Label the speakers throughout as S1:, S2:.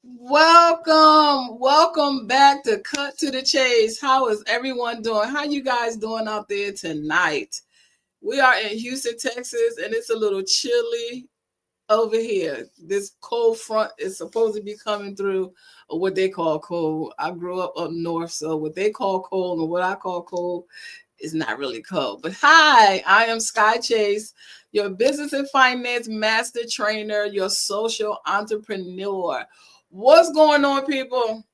S1: Welcome back to Cut to the Chase. How is everyone doing? How you guys doing out there tonight? We are in Houston, Texas, and it's a little chilly over here. This cold front is supposed to be coming through, or what they call cold. I grew up north, so what they call cold and what I call cold is not really cold. But hi, I am Sky Chase, your business and finance master trainer, your social entrepreneur. What's going on, people?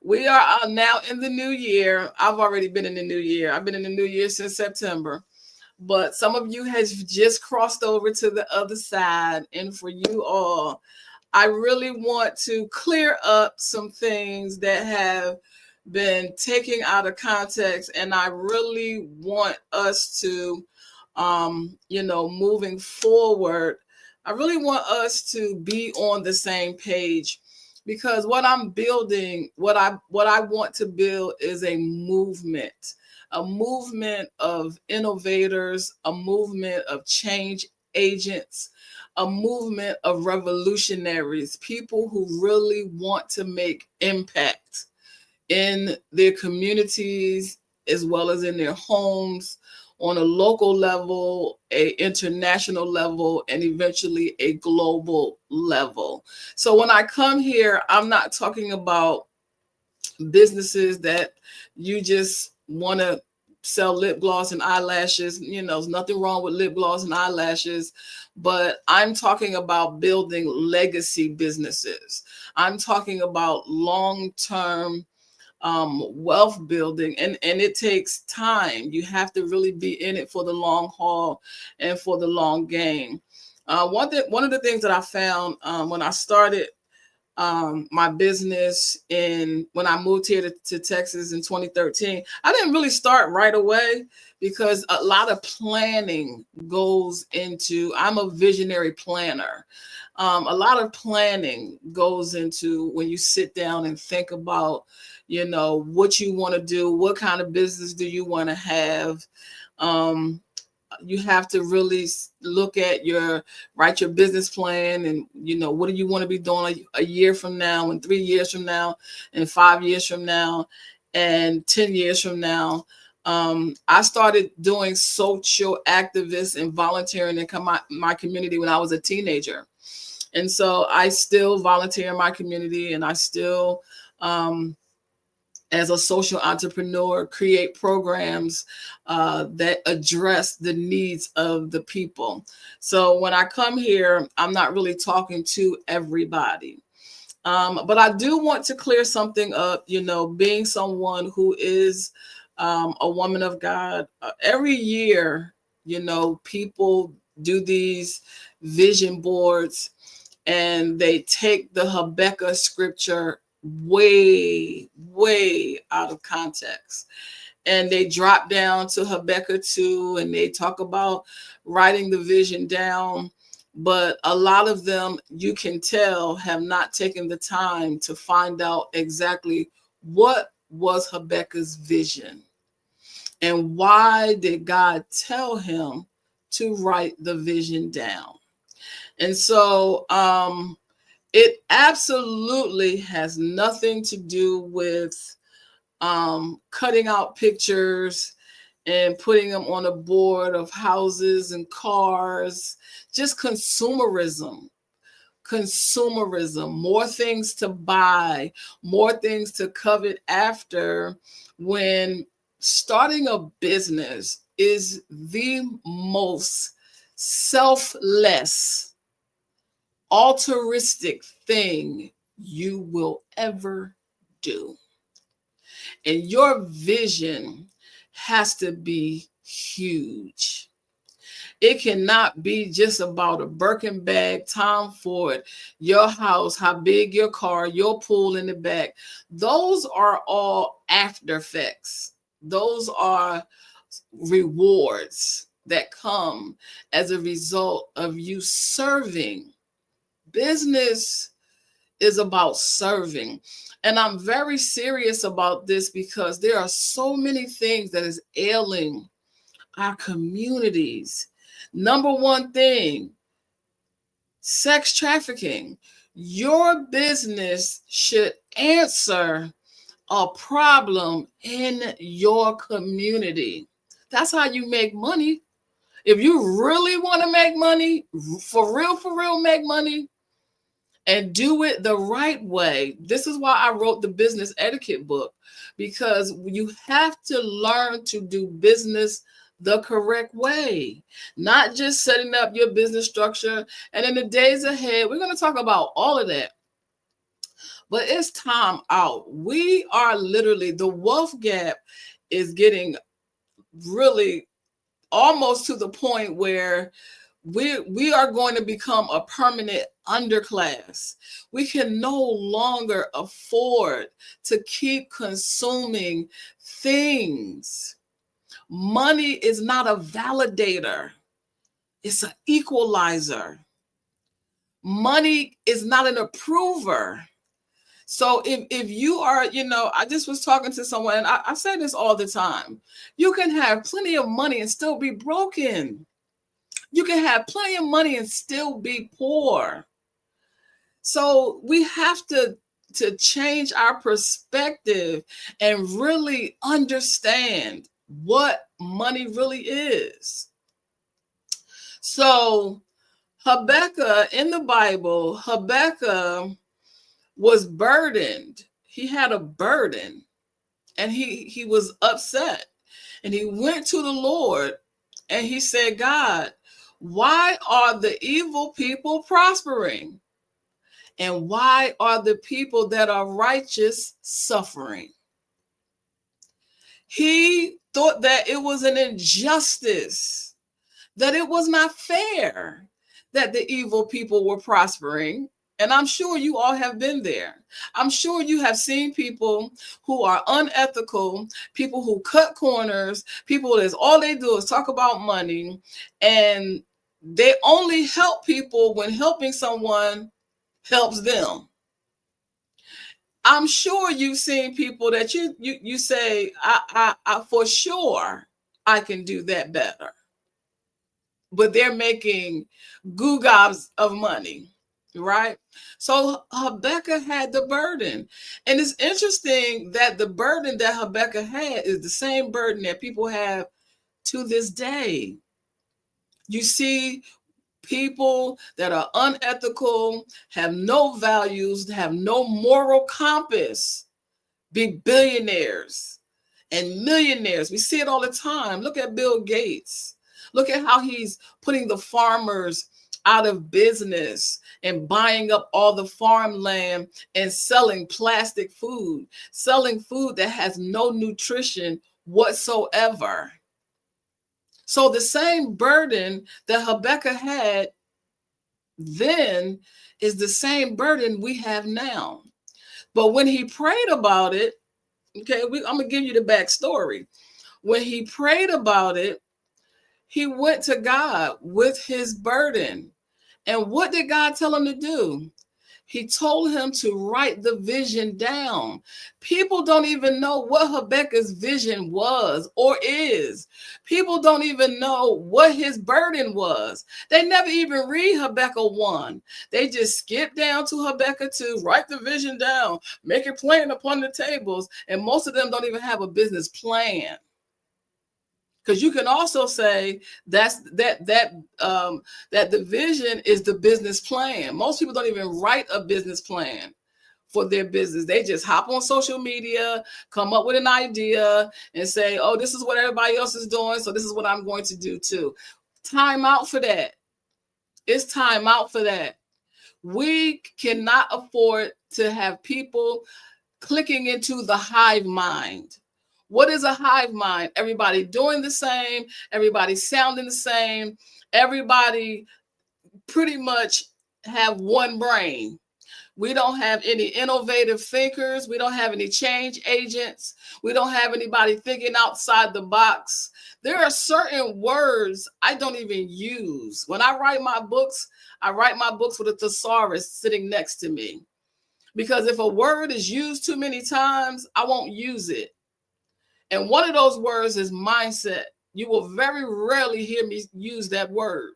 S1: We are now in the new year. I've already been in the new year. I've been in the new year since September. But some of you has just crossed over to the other side. And for you all, I really want to clear up some things that have been taken out of context. And I really want us to, moving forward, I really want us to be on the same page because what I'm building, what I want to build is a movement of innovators, a movement of change agents, a movement of revolutionaries, people who really want to make impact in their communities as well as in their homes on a local level, a international level, and eventually a global level. So when I come here, I'm not talking about businesses that you just want to sell lip gloss and eyelashes. There's nothing wrong with lip gloss and eyelashes, but I'm talking about building legacy businesses. I'm talking about long-term wealth building, and it takes time. You have to really be in it for the long haul and for the long game. One of the things that I found when I started my business when I moved here to Texas in 2013. I didn't really start right away because a lot of planning goes into, I'm a visionary planner. A lot of planning goes into when you sit down and think about, what you want to do, what kind of business do you want to have. You have to really write your business plan, and what do you want to be doing a year from now, and 3 years from now, and 5 years from now, and 10 years from now. I started doing social activists and volunteering in my community when I was a teenager, and so I still volunteer in my community, and I still as a social entrepreneur, create programs that address the needs of the people. So when I come here, I'm not really talking to everybody. But I do want to clear something up, being someone who is a woman of God. Every year, people do these vision boards and they take the Habbakuk scripture way out of context. And they drop down to Habbakuk 2 and they talk about writing the vision down. But a lot of them, you can tell, have not taken the time to find out exactly what was Habakkuk's vision and why did God tell him to write the vision down. And so it absolutely has nothing to do with cutting out pictures and putting them on a board of houses and cars. Just consumerism, more things to buy, more things to covet after, when starting a business is the most selfless, altruistic thing you will ever do. And your vision has to be huge. It cannot be just about a Birkin bag, Tom Ford, your house, how big your car, your pool in the back. Those are all after effects. Those are rewards that come as a result of you serving. Business is about serving. And I'm very serious about this because there are so many things that is ailing our communities. Number one thing, sex trafficking. Your business should answer a problem in your community. That's how you make money. If you really want to make money, for real, make money, and do it the right way. This is why I wrote the business etiquette book, because you have to learn to do business the correct way, not just setting up your business structure. And in the days ahead, we're going to talk about all of that. But it's time out. We are literally, the wealth gap is getting really almost to the point where we are going to become a permanent underclass. We can no longer afford to keep consuming things. Money is not a validator. It's an equalizer. Money is not an approver. So if you are, I just was talking to someone, and I say this all the time. You can have plenty of money and still be broken. You can have plenty of money and still be poor. So we have to change our perspective and really understand what money really is. So Habbakuk, in the Bible, Habbakuk was burdened. He had a burden, and he was upset. And he went to the Lord and he said, God, why are the evil people prospering? And why are the people that are righteous suffering? He thought that it was an injustice, that it was not fair that the evil people were prospering. And I'm sure you all have been there. I'm sure you have seen people who are unethical, people who cut corners, people that's all they do is talk about money, and they only help people when helping someone helps them. I'm sure you've seen people that you say, I for sure I can do that better, but they're making gobs of money. Right? So Habbakuk had the burden. And it's interesting that the burden that Habbakuk had is the same burden that people have to this day. You see people that are unethical, have no values, have no moral compass, be billionaires and millionaires. We see it all the time. Look at Bill Gates. Look at how he's putting the farmers out of business and buying up all the farmland and selling plastic food, selling food that has no nutrition whatsoever. So the same burden that Habbakuk had then is the same burden we have now. But when he prayed about it, okay, I'm going to give you the backstory. When he prayed about it, he went to God with his burden. And what did God tell him to do? He told him to write the vision down. People don't even know what Habakkuk's vision was or is. People don't even know what his burden was. They never even read Habakkuk 1. They just skip down to Habakkuk 2, write the vision down, make it plain upon the tables. And most of them don't even have a business plan. Because you can also say that the vision is the business plan. Most people don't even write a business plan for their business. They just hop on social media, come up with an idea, and say, "Oh, this is what everybody else is doing, so this is what I'm going to do too." Time out for that. It's time out for that. We cannot afford to have people clicking into the hive mind. What is a hive mind? Everybody doing the same, everybody sounding the same, everybody pretty much have one brain. We don't have any innovative thinkers. We don't have any change agents. We don't have anybody thinking outside the box. There are certain words I don't even use. When I write my books with a thesaurus sitting next to me. Because if a word is used too many times, I won't use it. And one of those words is mindset. You will very rarely hear me use that word.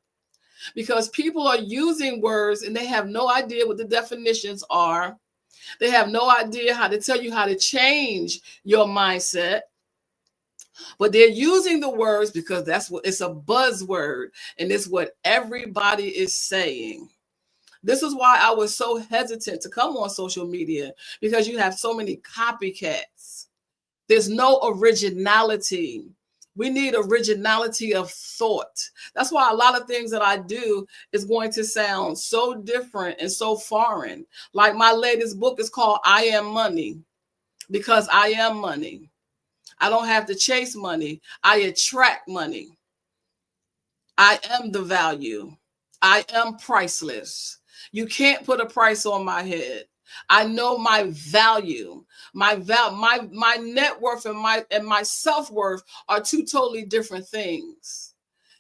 S1: because people are using words and they have no idea what the definitions are. They have no idea how to tell you how to change your mindset. But they're using the words because that's what it's a buzzword, and it's what everybody is saying. This is why I was so hesitant to come on social media, because you have so many copycats. There's no originality. We need originality of thought. That's why a lot of things that I do is going to sound so different and so foreign. Like my latest book is called I Am Money, because I am money. I don't have to chase money. I attract money. I am the value. I am priceless. You can't put a price on my head. I know my value. My net worth and my self-worth are two totally different things.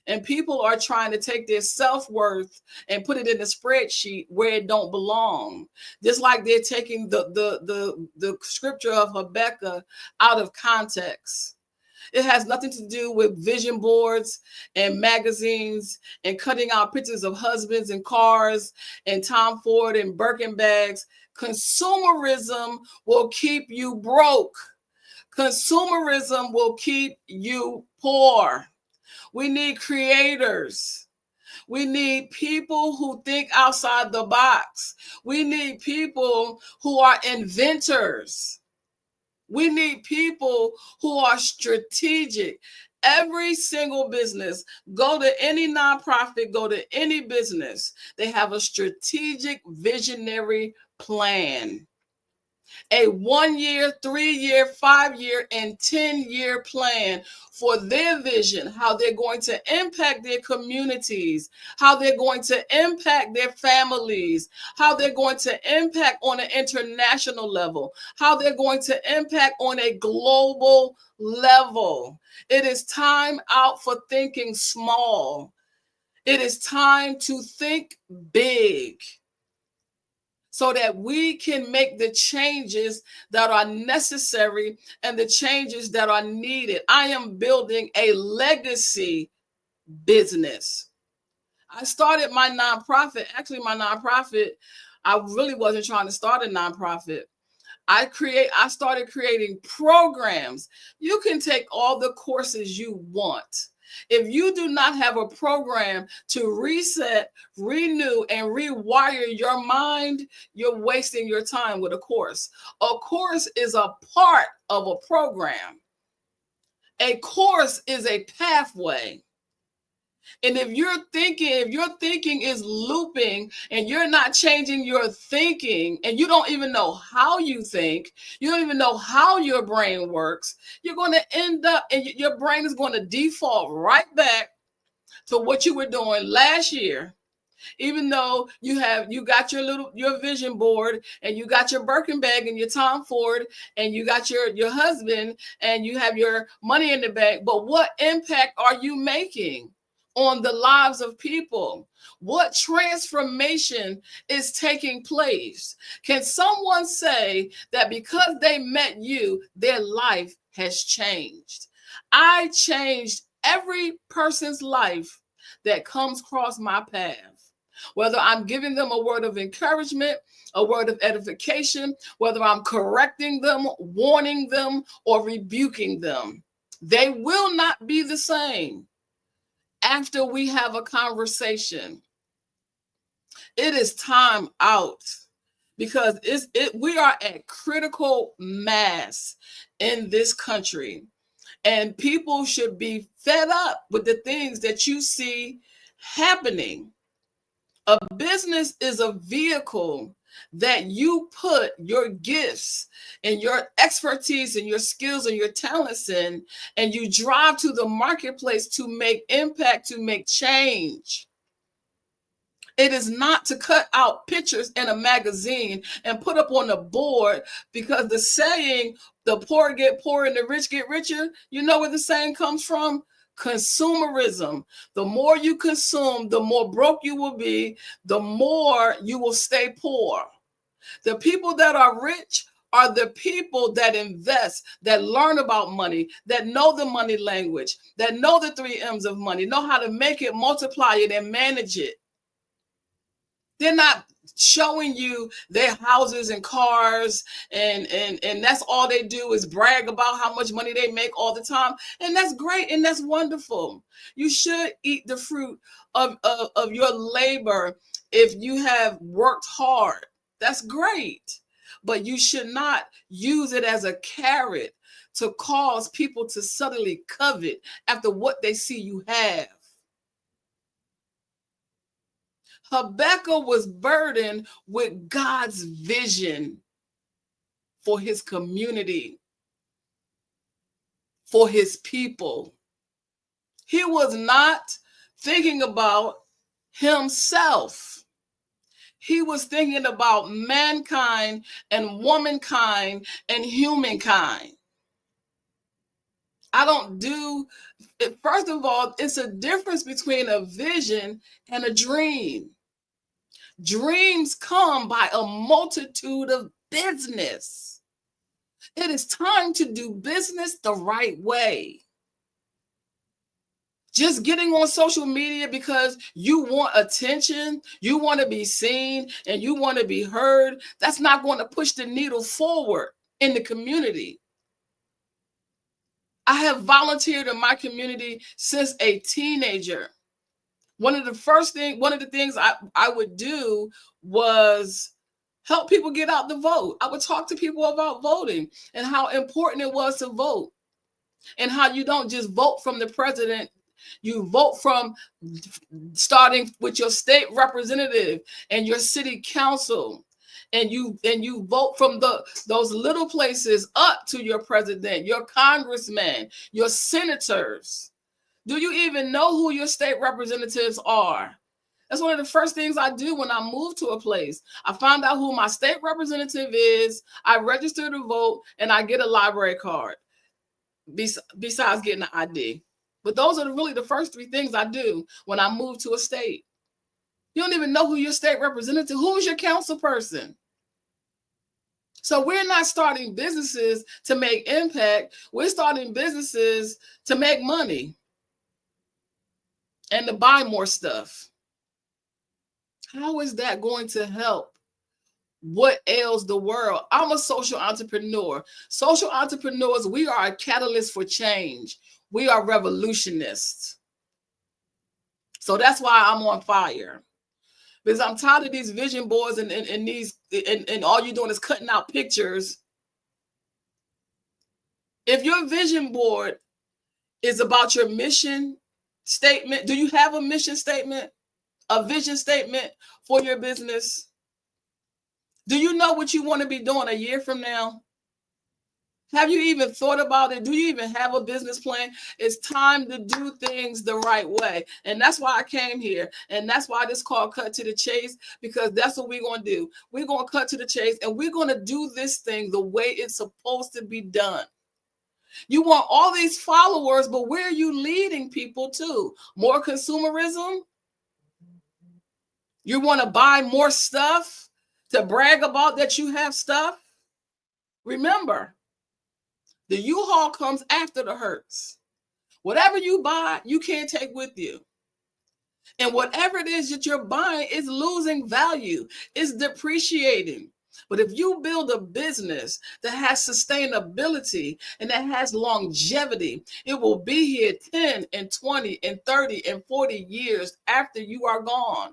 S1: And people are trying to take their self-worth and put it in a spreadsheet where it don't belong. Just like they're taking the scripture of Habbakuk out of context. It has nothing to do with vision boards and magazines and cutting out pictures of husbands and cars and Tom Ford and Birkin bags. Consumerism will keep you broke. Consumerism will keep you poor. We need creators. We need people who think outside the box. We need people who are inventors. We need people who are strategic. Every single business, go to any nonprofit, go to any business, they have a strategic visionary plan. A 1 year, 3 year, 5 year, and 10-year plan for their vision, how they're going to impact their communities, how they're going to impact their families, how they're going to impact on an international level, how they're going to impact on a global level. It is time out for thinking small. It is time to think big, so that we can make the changes that are necessary and the changes that are needed. I am building a legacy business. I started my nonprofit. Actually, my nonprofit, I really wasn't trying to start a nonprofit. I started creating programs. You can take all the courses you want. If you do not have a program to reset, renew, and rewire your mind, you're wasting your time with a course. A course is a part of a program. A course is a pathway. And if your thinking is looping and you're not changing your thinking, and you don't even know how you think, you don't even know how your brain works, you're going to end up, and your brain is going to default right back to what you were doing last year. Even though you got your vision board, and you got your Birkin bag and your Tom Ford, and you got your husband, and you have your money in the bank, but what impact are you making on the lives of people? What transformation is taking place? Can someone say that because they met you, their life has changed? I changed every person's life that comes across my path. Whether I'm giving them a word of encouragement, a word of edification, whether I'm correcting them, warning them, or rebuking them, they will not be the same after we have a conversation. It is time out, because we are at critical mass in this country, and people should be fed up with the things that you see happening. A business is a vehicle that you put your gifts and your expertise and your skills and your talents in, and you drive to the marketplace to make impact, to make change. It is not to cut out pictures in a magazine and put up on the board, because the saying, the poor get poorer and the rich get richer, you know where the saying comes from? Consumerism. The more you consume, the more broke you will be, the more you will stay poor. The people that are rich are the people that invest, that learn about money, that know the money language, that know the 3 M's of money, know how to make it, multiply it, and manage it. They're not showing you their houses and cars, and that's all they do is brag about how much money they make all the time. And that's great and that's wonderful. You should eat the fruit of your labor if you have worked hard. That's great. But you should not use it as a carrot to cause people to suddenly covet after what they see you have. Habakkuk was burdened with God's vision for his community, for his people. He was not thinking about himself. He was thinking about mankind and womankind and humankind. First of all, it's a difference between a vision and a dream. Dreams come by a multitude of business. It is time to do business the right way. Just getting on social media because you want attention, you want to be seen, and you want to be heard, that's not going to push the needle forward in the community. I have volunteered in my community since a teenager. One of the things I would do was help people get out the vote. I would talk to people about voting and how important it was to vote, and how you don't just vote from the president. You vote from starting with your state representative and your city council, and you vote from those little places up to your president, your congressman, your senators. Do you even know who your state representatives are? That's one of the first things I do when I move to a place. I find out who my state representative is, I register to vote, and I get a library card besides getting an ID. But those are really the first 3 things I do when I move to a state. You don't even know who your state representative, who's your council person. So we're not starting businesses to make impact. We're starting businesses to make money and to buy more stuff. How is that going to help what ails the world? I'm a social entrepreneur. Social entrepreneurs, we are a catalyst for change. We are revolutionists. So that's why I'm on fire. Because I'm tired of these vision boards and all you're doing is cutting out pictures. If your vision board is about your mission statement, do you have a mission statement, a vision statement for your business? Do you know what you want to be doing a year from now? Have you even thought about it? Do you even have a business plan? It's time to do things the right way. And that's why I came here. And that's why this called Cut to the Chase, because that's what we're going to do. We're going to cut to the chase, and we're going to do this thing the way it's supposed to be done. You want all these followers, but where are you leading people to? More consumerism? You want to buy more stuff to brag about that you have stuff? Remember, the U-Haul comes after the Hertz. Whatever you buy, you can't take with you. And whatever it is that you're buying is losing value. It's depreciating. But if you build a business that has sustainability and that has longevity, it will be here 10 and 20 and 30 and 40 years after you are gone.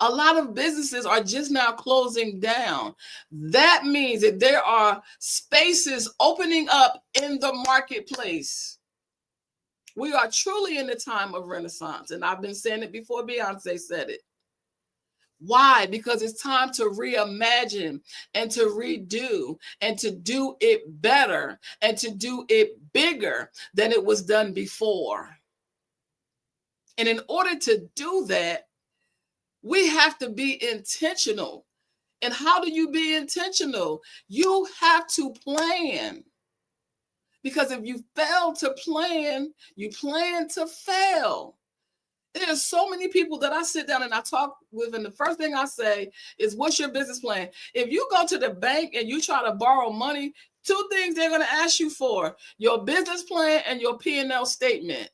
S1: A lot of businesses are just now closing down. That means that there are spaces opening up in the marketplace. We are truly in the time of Renaissance. And I've been saying it before Beyonce said it. Why? Because it's time to reimagine and to redo and to do it better and to do it bigger than it was done before. And in order to do that, we have to be intentional. And how do you be intentional? You have to plan. Because if you fail to plan, you plan to fail. There's so many people that I sit down and I talk with, and the first thing I say is, what's your business plan? If you go to the bank and you try to borrow money, two things they're going to ask you for: your business plan and your P&L statement.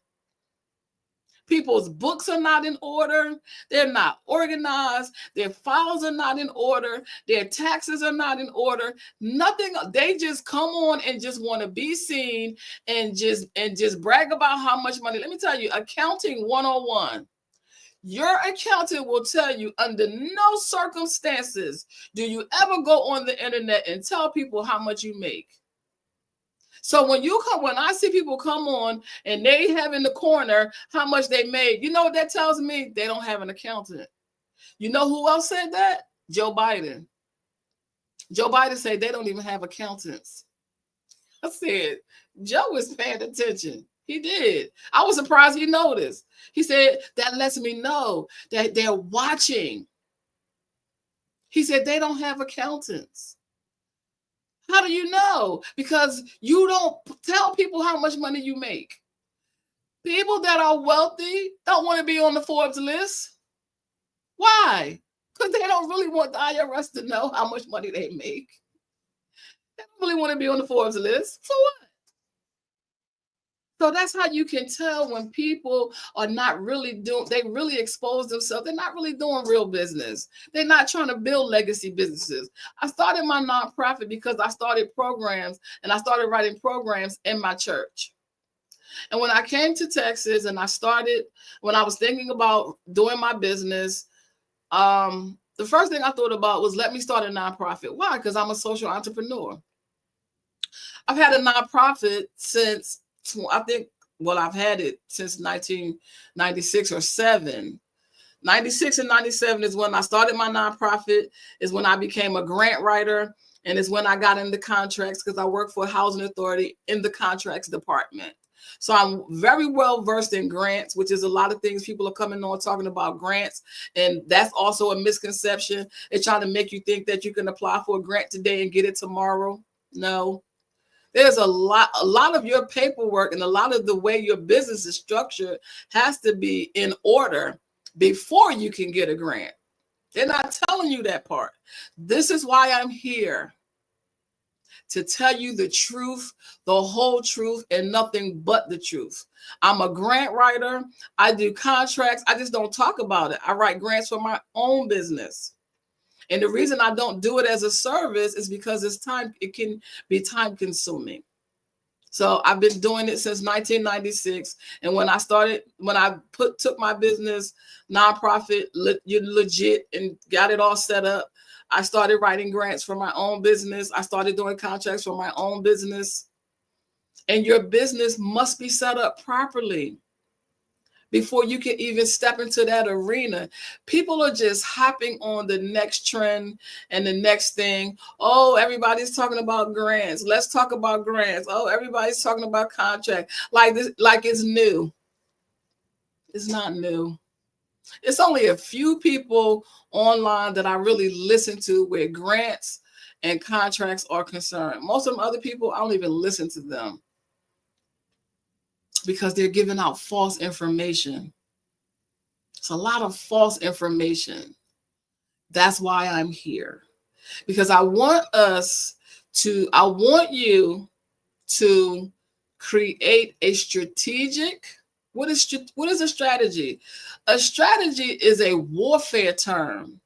S1: People's books are not in order. They're not organized. Their files are not in order. Their taxes are not in order. Nothing. They just come on and just want to be seen and just brag about how much money. Let me tell you, accounting 101. Your accountant will tell you, under no circumstances do you ever go on the internet and tell people how much you make. So when I see people come on and they have in the corner how much they made, you know what that tells me? They don't have an accountant. You know who else said that? Joe Biden. Joe Biden said they don't even have accountants. I said, Joe is paying attention. He did. I was surprised he noticed. He said, that lets me know that they're watching. He said they don't have accountants. How do you know? Because you don't tell people how much money you make. People that are wealthy don't want to be on the Forbes list. Why? Because they don't really want the IRS to know how much money they make. They don't really want to be on the Forbes list. For what? So that's how you can tell when people are not really doing, they really expose themselves. They're not really doing real business. They're not trying to build legacy businesses. I started my nonprofit because I started programs and I started writing programs in my church. And when I came to Texas and when I was thinking about doing my business, the first thing I thought about was, let me start a nonprofit. Why? Because I'm a social entrepreneur. I've had a nonprofit since, I've had it since 1996 or 7. 96 and 97 is when I started my nonprofit, is when I became a grant writer, and is when I got into contracts because I work for a housing authority in the contracts department. So I'm very well versed in grants, which is a lot of things people are coming on talking about grants. And that's also a misconception. They're trying to make you think that you can apply for a grant today and get it tomorrow. No. There's a lot of your paperwork and a lot of the way your business is structured has to be in order before you can get a grant. They're not telling you that part. This is why I'm here, to tell you the truth, the whole truth, and nothing but the truth. I'm a grant writer. I do contracts. I just don't talk about it. I write grants for my own business. And the reason I don't do it as a service is because it can be time consuming. So I've been doing it since 1996. And when I took my business nonprofit legit and got it all set up, I started writing grants for my own business. I started doing contracts for my own business. And your business must be set up properly before you can even step into that arena. People are just hopping on the next trend and the next thing. Oh, everybody's talking about grants. Let's talk about grants. Oh, everybody's talking about contract. Like it's new. It's not new. It's only a few people online that I really listen to where grants and contracts are concerned. Most of them other people, I don't even listen to them, because they're giving out false information. It's a lot of false information. That's why I'm here, because I want you to create a strategic. What is a strategy? A strategy is a warfare term.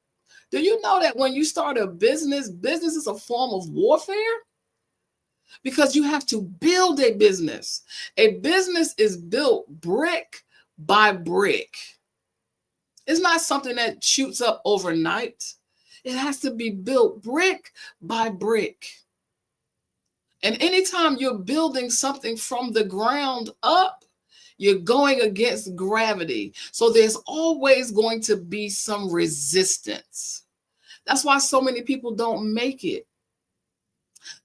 S1: Do you know that when you start a business is a form of warfare? Because you have to build a business. A business is built brick by brick. It's not something that shoots up overnight. It has to be built brick by brick. And anytime you're building something from the ground up, you're going against gravity. So there's always going to be some resistance. That's why so many people don't make it.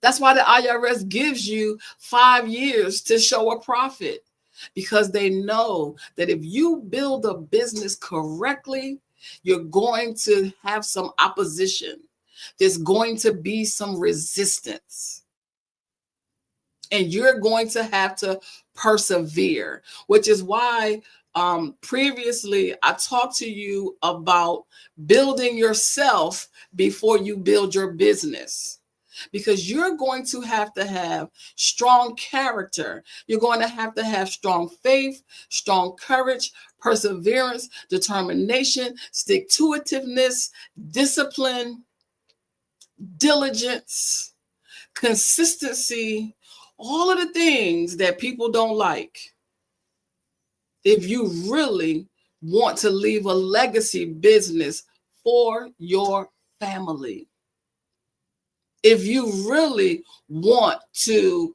S1: That's why the IRS gives you 5 years to show a profit, because they know that if you build a business correctly, you're going to have some opposition. There's going to be some resistance. And you're going to have to persevere, which is why Previously, I talked to you about building yourself before you build your business, because you're going to have strong character. You're going to have strong faith, strong courage, perseverance, determination, stick-to-itiveness, discipline, diligence, consistency, all of the things that people don't like. If you really want to leave a legacy business for your family, if you really want to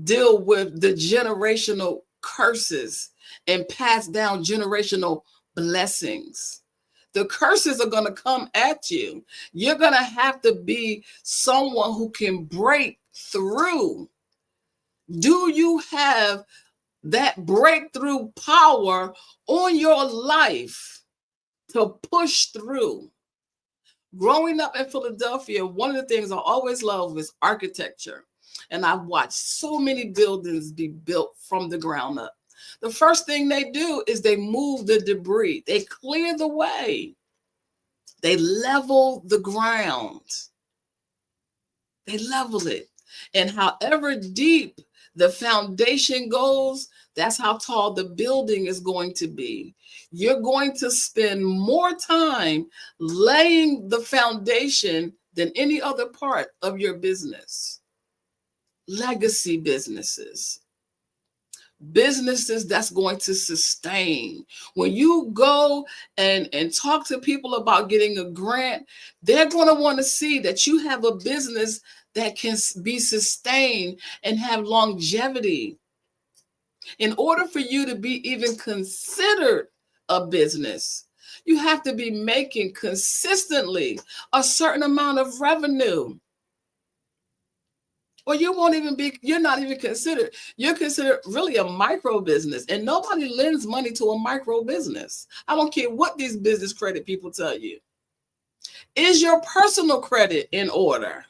S1: deal with the generational curses and pass down generational blessings, the curses are going to come at you. You're going to have to be someone who can break through. Do you have that breakthrough power on your life to push through? Growing up in Philadelphia, one of the things I always loved was architecture. And I've watched so many buildings be built from the ground up. The first thing they do is they move the debris. They clear the way. They level the ground. They level it. And however deep the foundation goes, that's how tall the building is going to be. You're going to spend more time laying the foundation than any other part of your business. Legacy businesses. Businesses that's going to sustain. When you go and talk to people about getting a grant, they're going to want to see that you have a business that can be sustained and have longevity. In order for you to be even considered a business, you have to be making consistently a certain amount of revenue. Or you're not even considered. You're considered really a micro business, and nobody lends money to a micro business. I don't care what these business credit people tell you. Is your personal credit in order?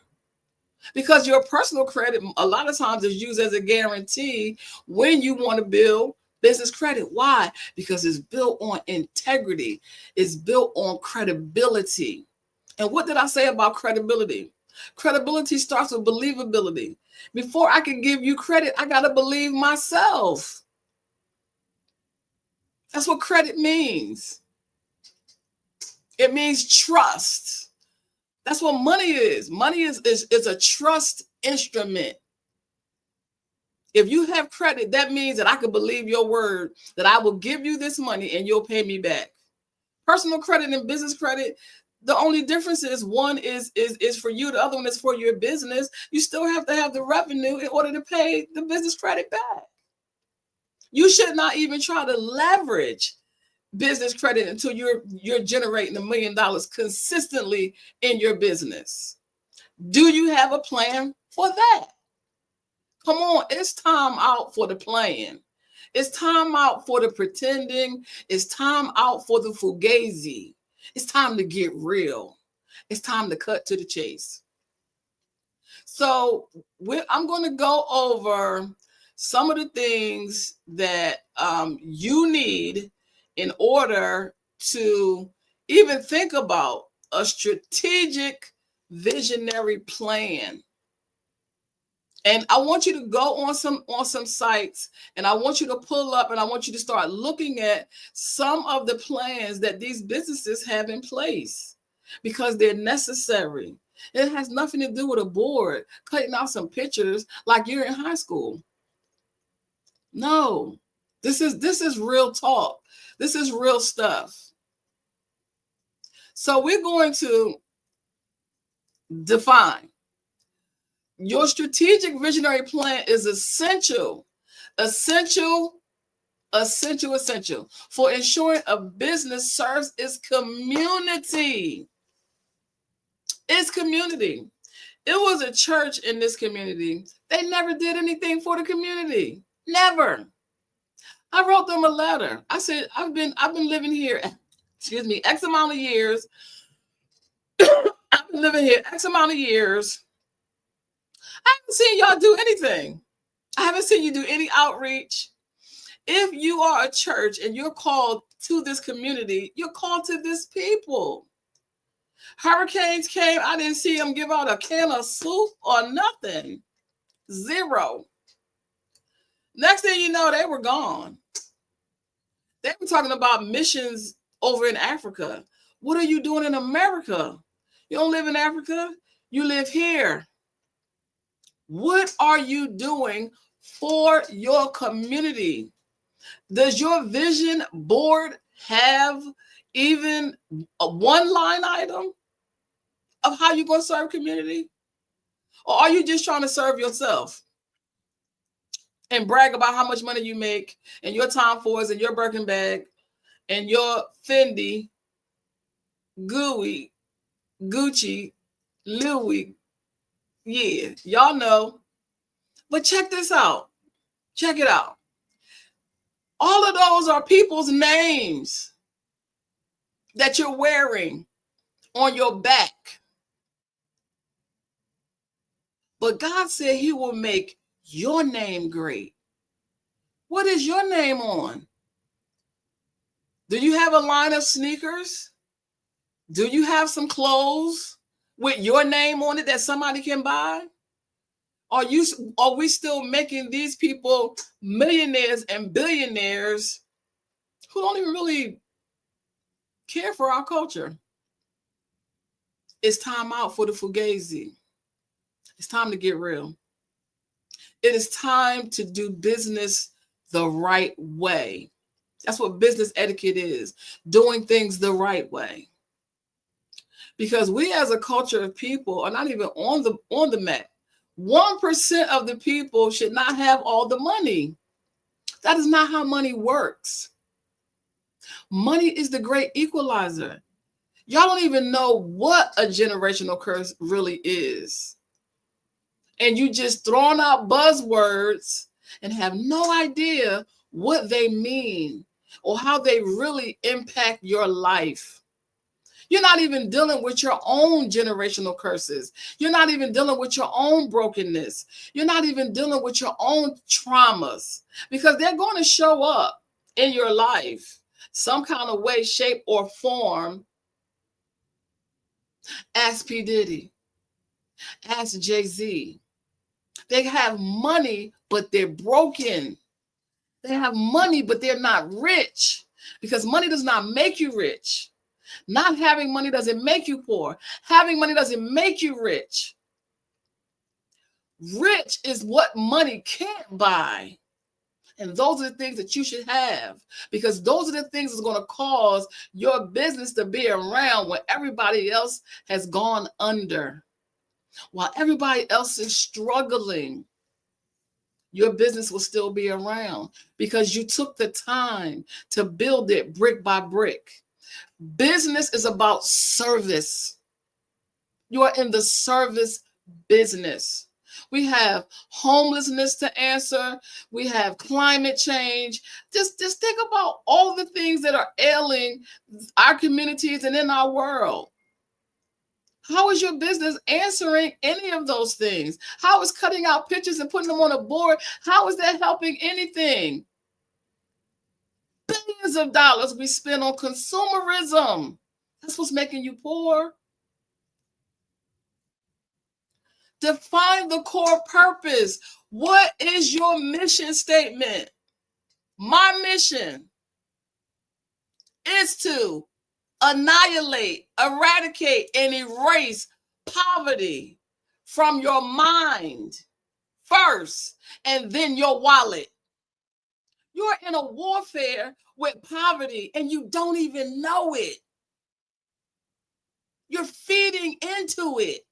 S1: Because your personal credit a lot of times is used as a guarantee when you want to build business credit. Why? Because it's built on integrity. It's built on credibility. And what did I say about credibility? Credibility starts with believability. Before I can give you credit, I got to believe myself. That's what credit means. It means trust. That's what money is. Money is a trust instrument. If you have credit, that means that I can believe your word, that I will give you this money and you'll pay me back. Personal credit and business credit, the only difference is one is for you, the other one is for your business. You still have to have the revenue in order to pay the business credit back. You should not even try to leverage business credit until you're generating $1 million consistently in your business. Do you have a plan for that? Come on, it's time out for the playing. It's time out for the pretending. It's time out for the fugazi. It's time to get real. It's time to cut to the chase. So I'm going to go over some of the things that you need in order to even think about a strategic visionary plan. And I want you to go on some sites, and I want you to pull up, and I want you to start looking at some of the plans that these businesses have in place, because they're necessary. It has nothing to do with a board cutting out some pictures like you're in high school. No, this is real talk. This is real stuff. So we're going to define. Your strategic visionary plan is essential for ensuring a business serves its community. Its community. It was a church in this community. They never did anything for the community. Never. I wrote them a letter. I said, I've been living here, X amount of years. I've been living here X amount of years. I haven't seen y'all do anything. I haven't seen you do any outreach. If you are a church and you're called to this community, you're called to this people. Hurricanes came, I didn't see them give out a can of soup or nothing. Zero. Next thing you know, they were gone. They were talking about missions over in Africa. What are you doing in America? You don't live in Africa. You live here. What are you doing for your community? Does your vision board have even a one line item of how you're going to serve community? Or are you just trying to serve yourself and brag about how much money you make and your Tom Fords and your Birkin bag and your Fendi, Gooey, Gucci, Louis? Yeah, y'all know. But check this out. Check it out. All of those are people's names that you're wearing on your back. But God said he will make your name great. What is your name on? Do you have a line of sneakers? Do you have some clothes with your name on it that somebody can buy? Are we still making these people millionaires and billionaires who don't even really care for our culture? It's time out for the fugazi. It's time to get real. It is time to do business the right way. That's what business etiquette is, doing things the right way. Because we as a culture of people are not even on the map. 1% of the people should not have all the money. That is not how money works. Money is the great equalizer. Y'all don't even know what a generational curse really is. And you just throwing out buzzwords and have no idea what they mean or how they really impact your life. You're not even dealing with your own generational curses. You're not even dealing with your own brokenness. You're not even dealing with your own traumas, because they're going to show up in your life some kind of way, shape, or form. Ask P. Diddy. Ask Jay-Z. They have money, but they're broken. They have money, but they're not rich, because money does not make you rich. Not having money doesn't make you poor. Having money doesn't make you rich. Rich is what money can't buy. And those are the things that you should have, because those are the things that's going to cause your business to be around when everybody else has gone under. While everybody else is struggling, your business will still be around because you took the time to build it brick by brick. Business is about service. You are in the service business. We have homelessness to answer. We have climate change. Just think about all the things that are ailing our communities and in our world. How is your business answering any of those things? How is cutting out pictures and putting them on a board? How is that helping anything? Billions of dollars we spend on consumerism. That's what's making you poor. Define the core purpose. What is your mission statement? My mission is to annihilate, eradicate, and erase poverty from your mind first, and then your wallet. You're in a warfare with poverty and you don't even know it. You're feeding into it.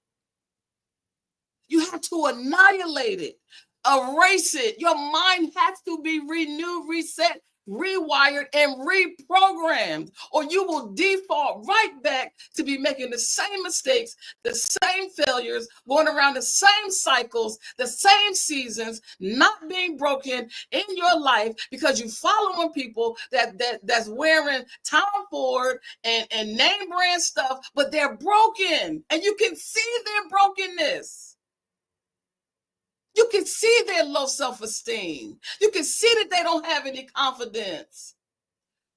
S1: You have to annihilate it, erase it. Your mind has to be renewed, reset, rewired, and reprogrammed, or you will default right back to be making the same mistakes, the same failures, going around the same cycles, the same seasons, not being broken in your life because you following people that's wearing Tom Ford and name brand stuff, but they're broken and you can see their brokenness. You can see their low self-esteem. You can see that they don't have any confidence.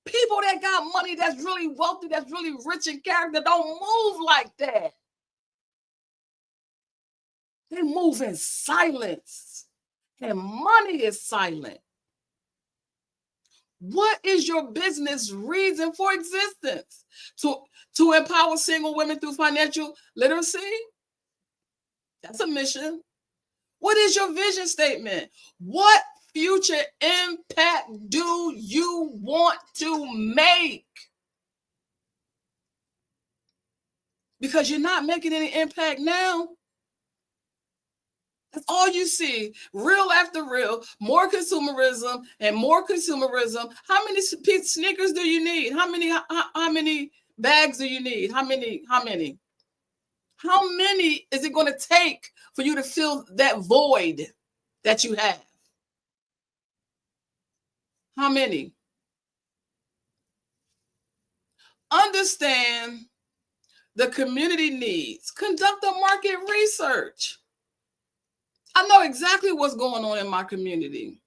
S1: People that got money, that's really wealthy, that's really rich in character, don't move like that. They move in silence, and money is silent. What is your business reason for existence? To empower single women through financial literacy? That's a mission. What is your vision statement? What future impact do you want to make? Because you're not making any impact now. That's all you see, real after real, more consumerism and more consumerism. How many sneakers do you need? How many bags do you need? How many is it going to take for you to fill that void that you have? How many? Understand the community needs. Conduct a market research. I know exactly what's going on in my community.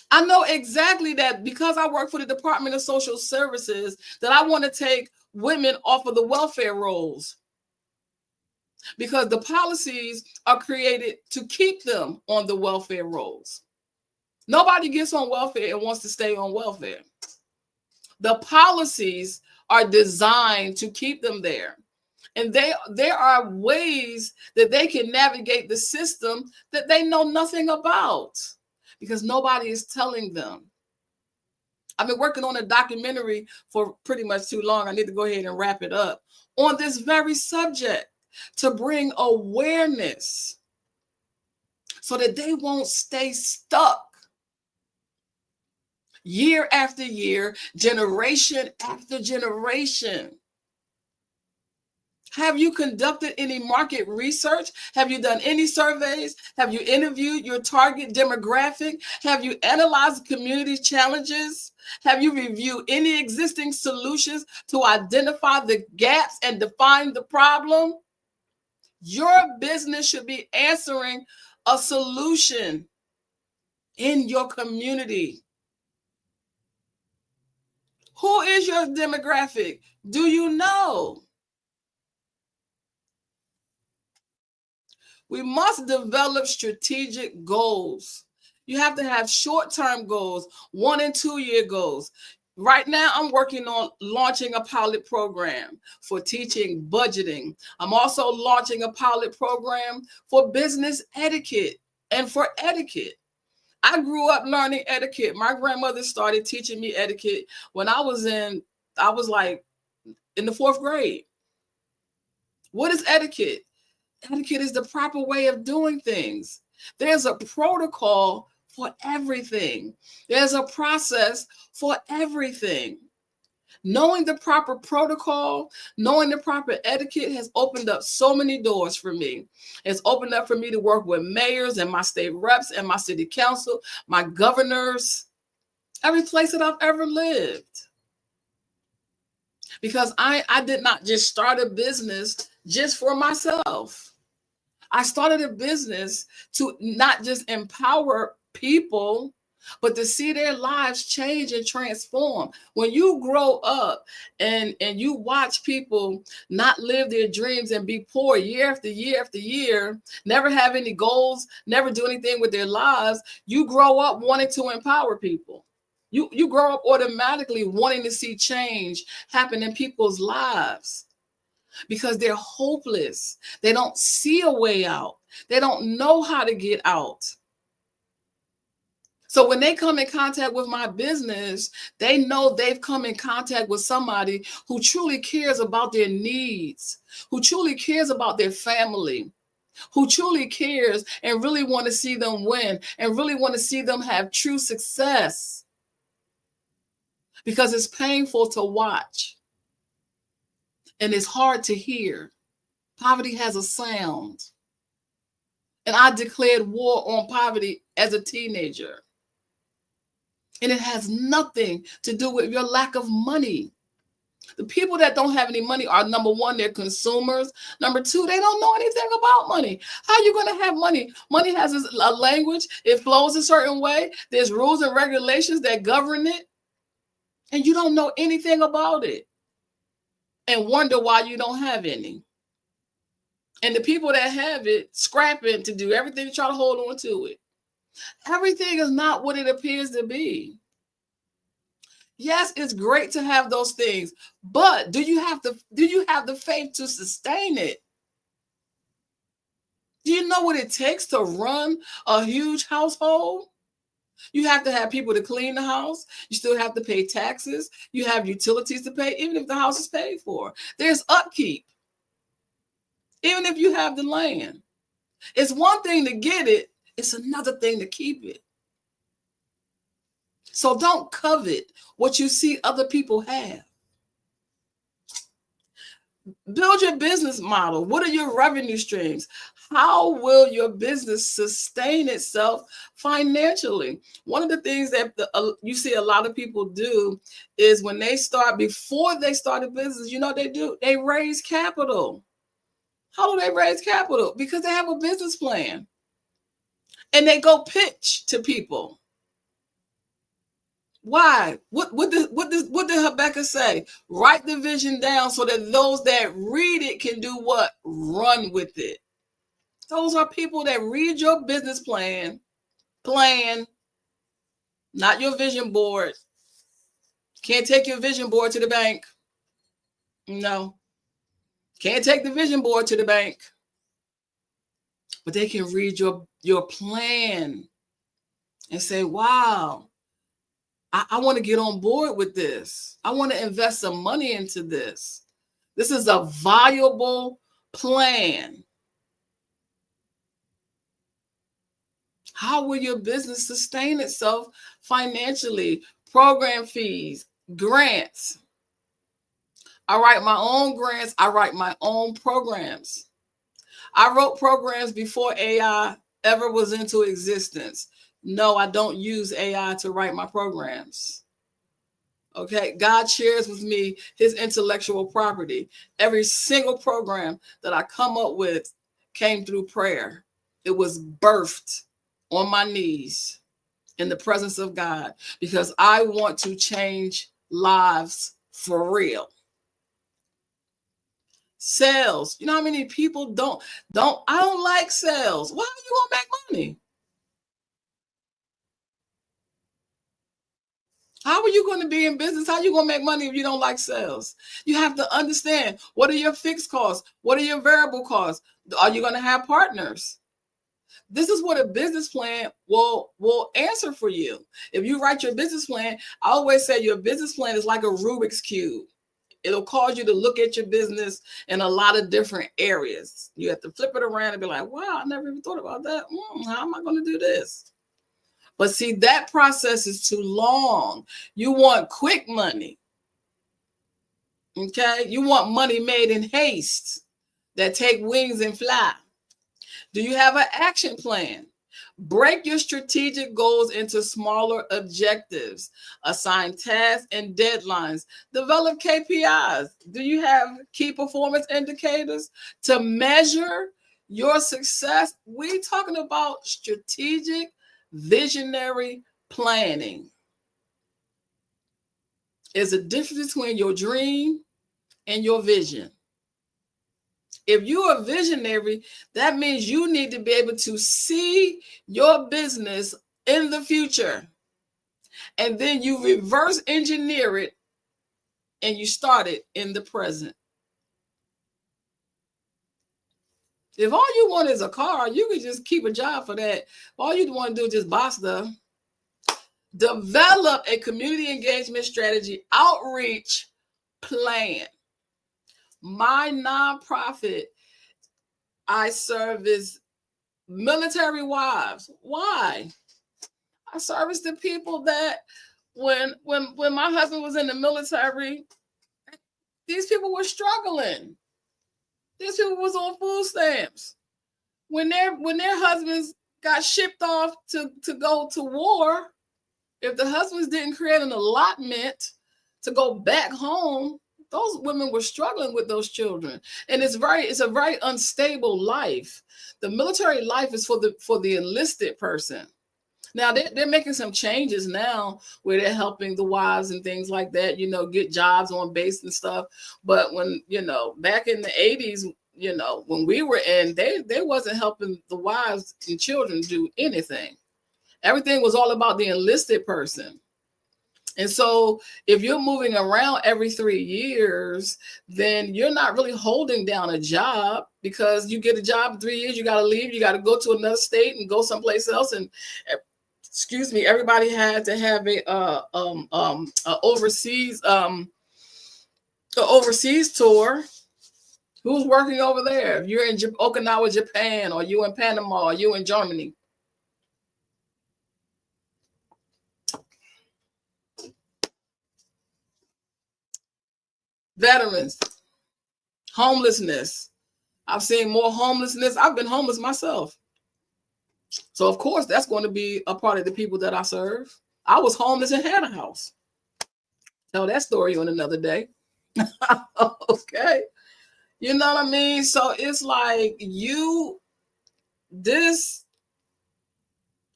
S1: I know exactly that because I work for the Department of Social Services, that I want to take women off of the welfare rolls, because the policies are created to keep them on the welfare rolls. Nobody gets on welfare and wants to stay on welfare. The policies are designed to keep them there. And there are ways that they can navigate the system that they know nothing about, because nobody is telling them. I've been working on a documentary for pretty much too long. I need to go ahead and wrap it up on this very subject to bring awareness so that they won't stay stuck year after year, generation after generation. Have you conducted any market research? Have you done any surveys? Have you interviewed your target demographic? Have you analyzed community challenges? Have you reviewed any existing solutions to identify the gaps and define the problem? Your business should be answering a solution in your community. Who is your demographic? Do you know? We must develop strategic goals. You have to have short-term goals, 1 and 2 year goals. Right now, I'm working on launching a pilot program for teaching budgeting. I'm also launching a pilot program for business etiquette and for etiquette. I grew up learning etiquette. My grandmother started teaching me etiquette when I was like in the 4th grade. What is etiquette? Etiquette is the proper way of doing things. There's a protocol for everything. There's a process for everything. Knowing the proper protocol, knowing the proper etiquette has opened up so many doors for me. It's opened up for me to work with mayors and my state reps and my city council, my governors, every place that I've ever lived. Because I did not just start a business just for myself. I started a business to not just empower people, but to see their lives change and transform. When you grow up and you watch people not live their dreams and be poor year after year after year, never have any goals, never do anything with their lives, you grow up wanting to empower people. You grow up automatically wanting to see change happen in people's lives, because they're hopeless. They don't see a way out. They don't know how to get out. So when they come in contact with my business, they know they've come in contact with somebody who truly cares about their needs, who truly cares about their family, who truly cares and really want to see them win and really want to see them have true success. Because it's painful to watch. And it's hard to hear. Poverty has a sound. And I declared war on poverty as a teenager. And it has nothing to do with your lack of money. The people that don't have any money are, number one, they're consumers. Number two, they don't know anything about money. How are you going to have money? Money has a language. It flows a certain way. There's rules and regulations that govern it. And you don't know anything about it. And wonder why you don't have any. And the people that have it, scrapping to do everything to try to hold on to it. Everything is not what it appears to be. Yes, it's great to have those things, but do you have the faith to sustain it? Do you know what it takes to run a huge household? You have to have people to clean the house. You still have to pay taxes. You have utilities to pay, even if the house is paid for. There's upkeep, even if you have the land. It's one thing to get it. It's another thing to keep it. So don't covet what you see other people have. Build your business model. What are your revenue streams? How will your business sustain itself financially? One of the things that you see a lot of people do is when they start, before they start a business, you know they do, they raise capital. How do they raise capital? Because they have a business plan. And they go pitch to people. Why? What did Habbakuk say? Write the vision down so that those that read it can do what? Run with it. Those are people that read your business plan, not your vision board. Can't take your vision board to the bank. No. Can't take the vision board to the bank. But they can read your plan and say, wow, I want to get on board with this. I want to invest some money into this. This is a viable plan. How will your business sustain itself financially? Program fees, grants. I write my own grants. I write my own programs. I wrote programs before AI ever was into existence. No, I don't use AI to write my programs. Okay, God shares with me his intellectual property. Every single program that I come up with came through prayer. It was birthed on my knees in the presence of God because I want to change lives for real. Sales. You know how many people I don't like sales. Why are you gonna make money? How are you going to be in business? How are you going to make money if you don't like sales? You have to understand, what are your fixed costs? What are your variable costs? Are you going to have partners? This is what a business plan will answer for you. If you write your business plan, I always say your business plan is like a Rubik's Cube. It'll cause you to look at your business in a lot of different areas. You have to flip it around and be like, wow, I never even thought about that. How am I going to do this? But see, that process is too long. You want quick money. Okay? You want money made in haste that take wings and fly. Do you have an action plan? Break your strategic goals into smaller objectives. Assign tasks and deadlines. Develop KPIs. Do you have key performance indicators to measure your success? We're talking about strategic visionary planning. There's a difference between your dream and your vision. If you're a visionary, that means you need to be able to see your business in the future. And then you reverse engineer it and you start it in the present. If all you want is a car, you can just keep a job for that. All you want to do is just buy stuff. Develop a community engagement strategy outreach plan. My nonprofit, I service military wives. Why? I service the people that when my husband was in the military, these people were struggling. These people was on food stamps. When their husbands got shipped off to go to war, if the husbands didn't create an allotment to go back home, those women were struggling with those children. And it's a very unstable life. The military life is for the enlisted person. Now they're making some changes now where they're helping the wives and things like that, get jobs on base and stuff. But when, back in the 80s, when we were in, they wasn't helping the wives and children do anything. Everything was all about the enlisted person. And so if you're moving around every 3 years, then you're not really holding down a job, because you get a job in 3 years, you got to leave, you got to go to another state and go someplace else. And everybody had to have a overseas tour. Who's working over there? If you're in Okinawa, Japan, or you in Panama, or you in Germany. Veterans, homelessness. I've seen more homelessness. I've been homeless myself. So of course, that's going to be a part of the people that I serve. I was homeless and had a house. Tell that story on another day. Okay. You know what I mean? So it's like this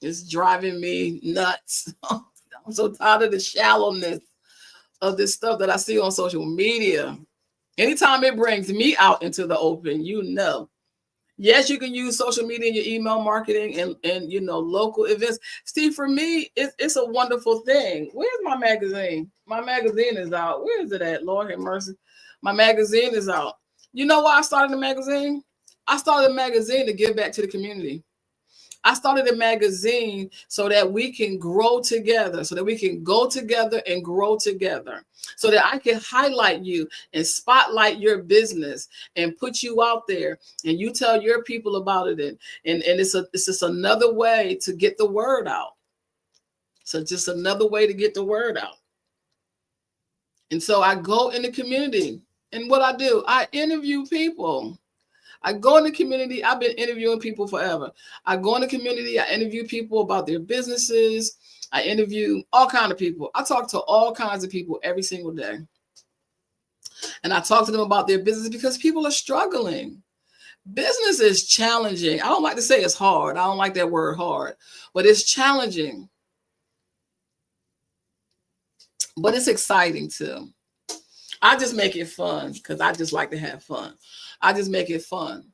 S1: is driving me nuts. I'm so tired of the shallowness of this stuff that I see on social media. Anytime it brings me out into the open, yes, you can use social media in your email marketing and local events. Steve, for me, it's a wonderful thing. Where's my magazine? My magazine is out. Where is it at? Lord have mercy. My magazine is out. You know why I started the magazine? I started a magazine to give back to the community. I started a magazine so that we can grow together, so that we can go together and grow together, so that I can highlight you and spotlight your business and put you out there and you tell your people about it. And it's just another way to get the word out. So just another way to get the word out. And so I go in the community, and what I do, I interview people. I go in the community. I've been interviewing people forever. I go in the community. I interview people about their businesses. I interview all kinds of people. I talk to all kinds of people every single day. And I talk to them about their business because people are struggling. Business is challenging. I don't like to say it's hard. I don't like that word hard, but it's challenging. But it's exciting too. I just make it fun because I just like to have fun. I just make it fun.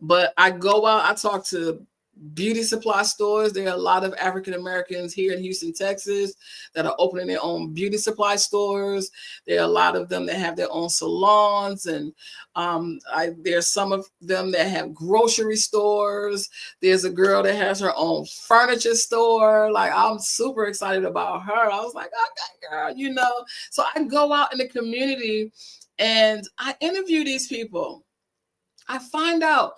S1: But I go out, I talk to beauty supply stores. There are a lot of African Americans here in Houston, Texas, that are opening their own beauty supply stores. There are a lot of them that have their own salons, and there's some of them that have grocery stores. There's a girl that has her own furniture store. Like, I'm super excited about her. I was like, okay, girl, So I go out in the community and I interview these people. I find out.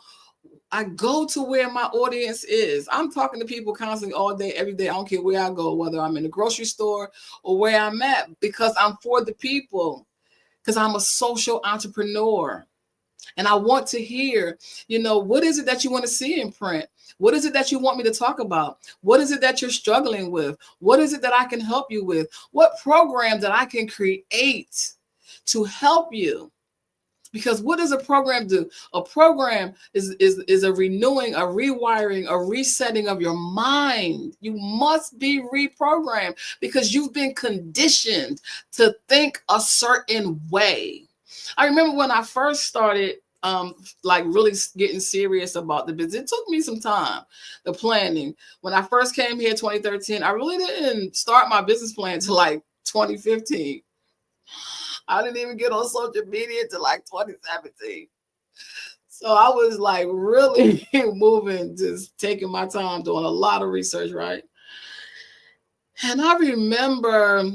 S1: I go to where my audience is. I'm talking to people constantly all day, every day. I don't care where I go, whether I'm in the grocery store or where I'm at, because I'm for the people, because I'm a social entrepreneur. And I want to hear, what is it that you want to see in print? What is it that you want me to talk about? What is it that you're struggling with? What is it that I can help you with? What program that I can create to help you? Because what does a program do? A program is a renewing, a rewiring, a resetting of your mind. You must be reprogrammed because you've been conditioned to think a certain way. I remember when I first started really getting serious about the business. It took me some time, the planning. When I first came here in 2013, I really didn't start my business plan until 2015. I didn't even get on social media until 2017. So I was really moving, just taking my time, doing a lot of research, right? And I remember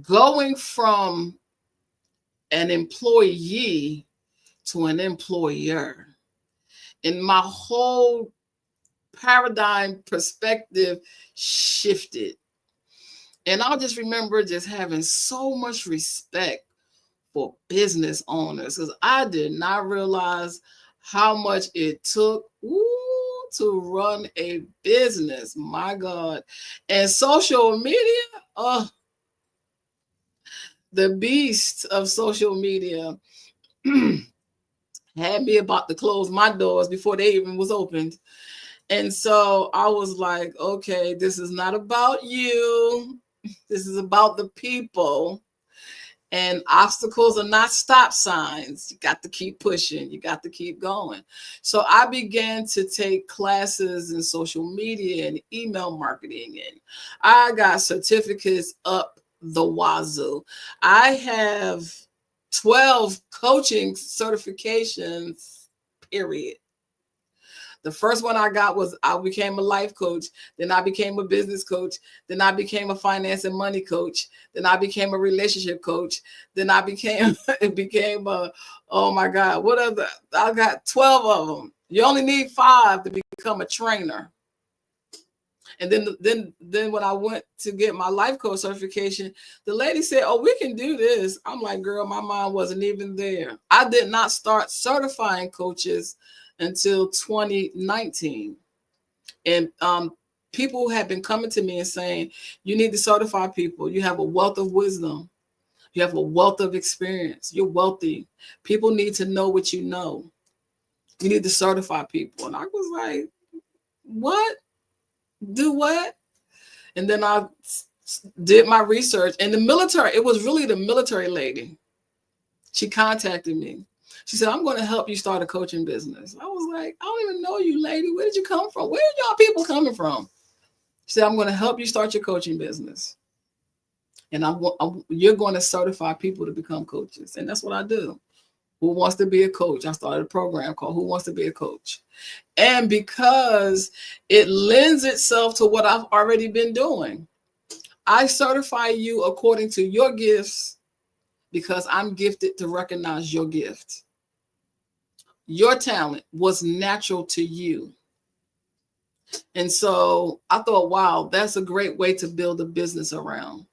S1: going from an employee to an employer. And my whole paradigm perspective shifted. And I just remember just having so much respect for business owners, because I did not realize how much it took to run a business. My God. And social media, the beast of social media had me about to close my doors before they even was opened. And so I was like, okay, this is not about you. This is about the people. And obstacles are not stop signs. You got to keep pushing. You got to keep going. So I began to take classes in social media and email marketing. And I got certificates up the wazoo. I have 12 coaching certifications, period. The first one I got was I became a life coach. Then I became a business coach. Then I became a finance and money coach. Then I became a relationship coach. Then I became oh my God, what other? I got 12 of them. You only need 5 to become a trainer. And then when I went to get my life coach certification, the lady said, "Oh, we can do this." I'm like, "Girl, my mind wasn't even there." I did not start certifying coaches until 2019. And people have been coming to me and saying, "You need to certify people. You have a wealth of wisdom. You have a wealth of experience. You're wealthy. People need to know what you know. You need to certify people." And I was like, "What? Do what?" And then I did my research. And the military, it was really the military lady. She contacted me. She said, "I'm going to help you start a coaching business." I was like, "I don't even know you, lady. Where did you come from? Where are y'all people coming from?" She said, "I'm going to help you start your coaching business. And you're going to certify people to become coaches." And that's what I do. Who wants to be a coach? I started a program called Who Wants to Be a Coach. And because it lends itself to what I've already been doing, I certify you according to your gifts because I'm gifted to recognize your gift. Your talent was natural to you. And so I thought, wow, that's a great way to build a business around.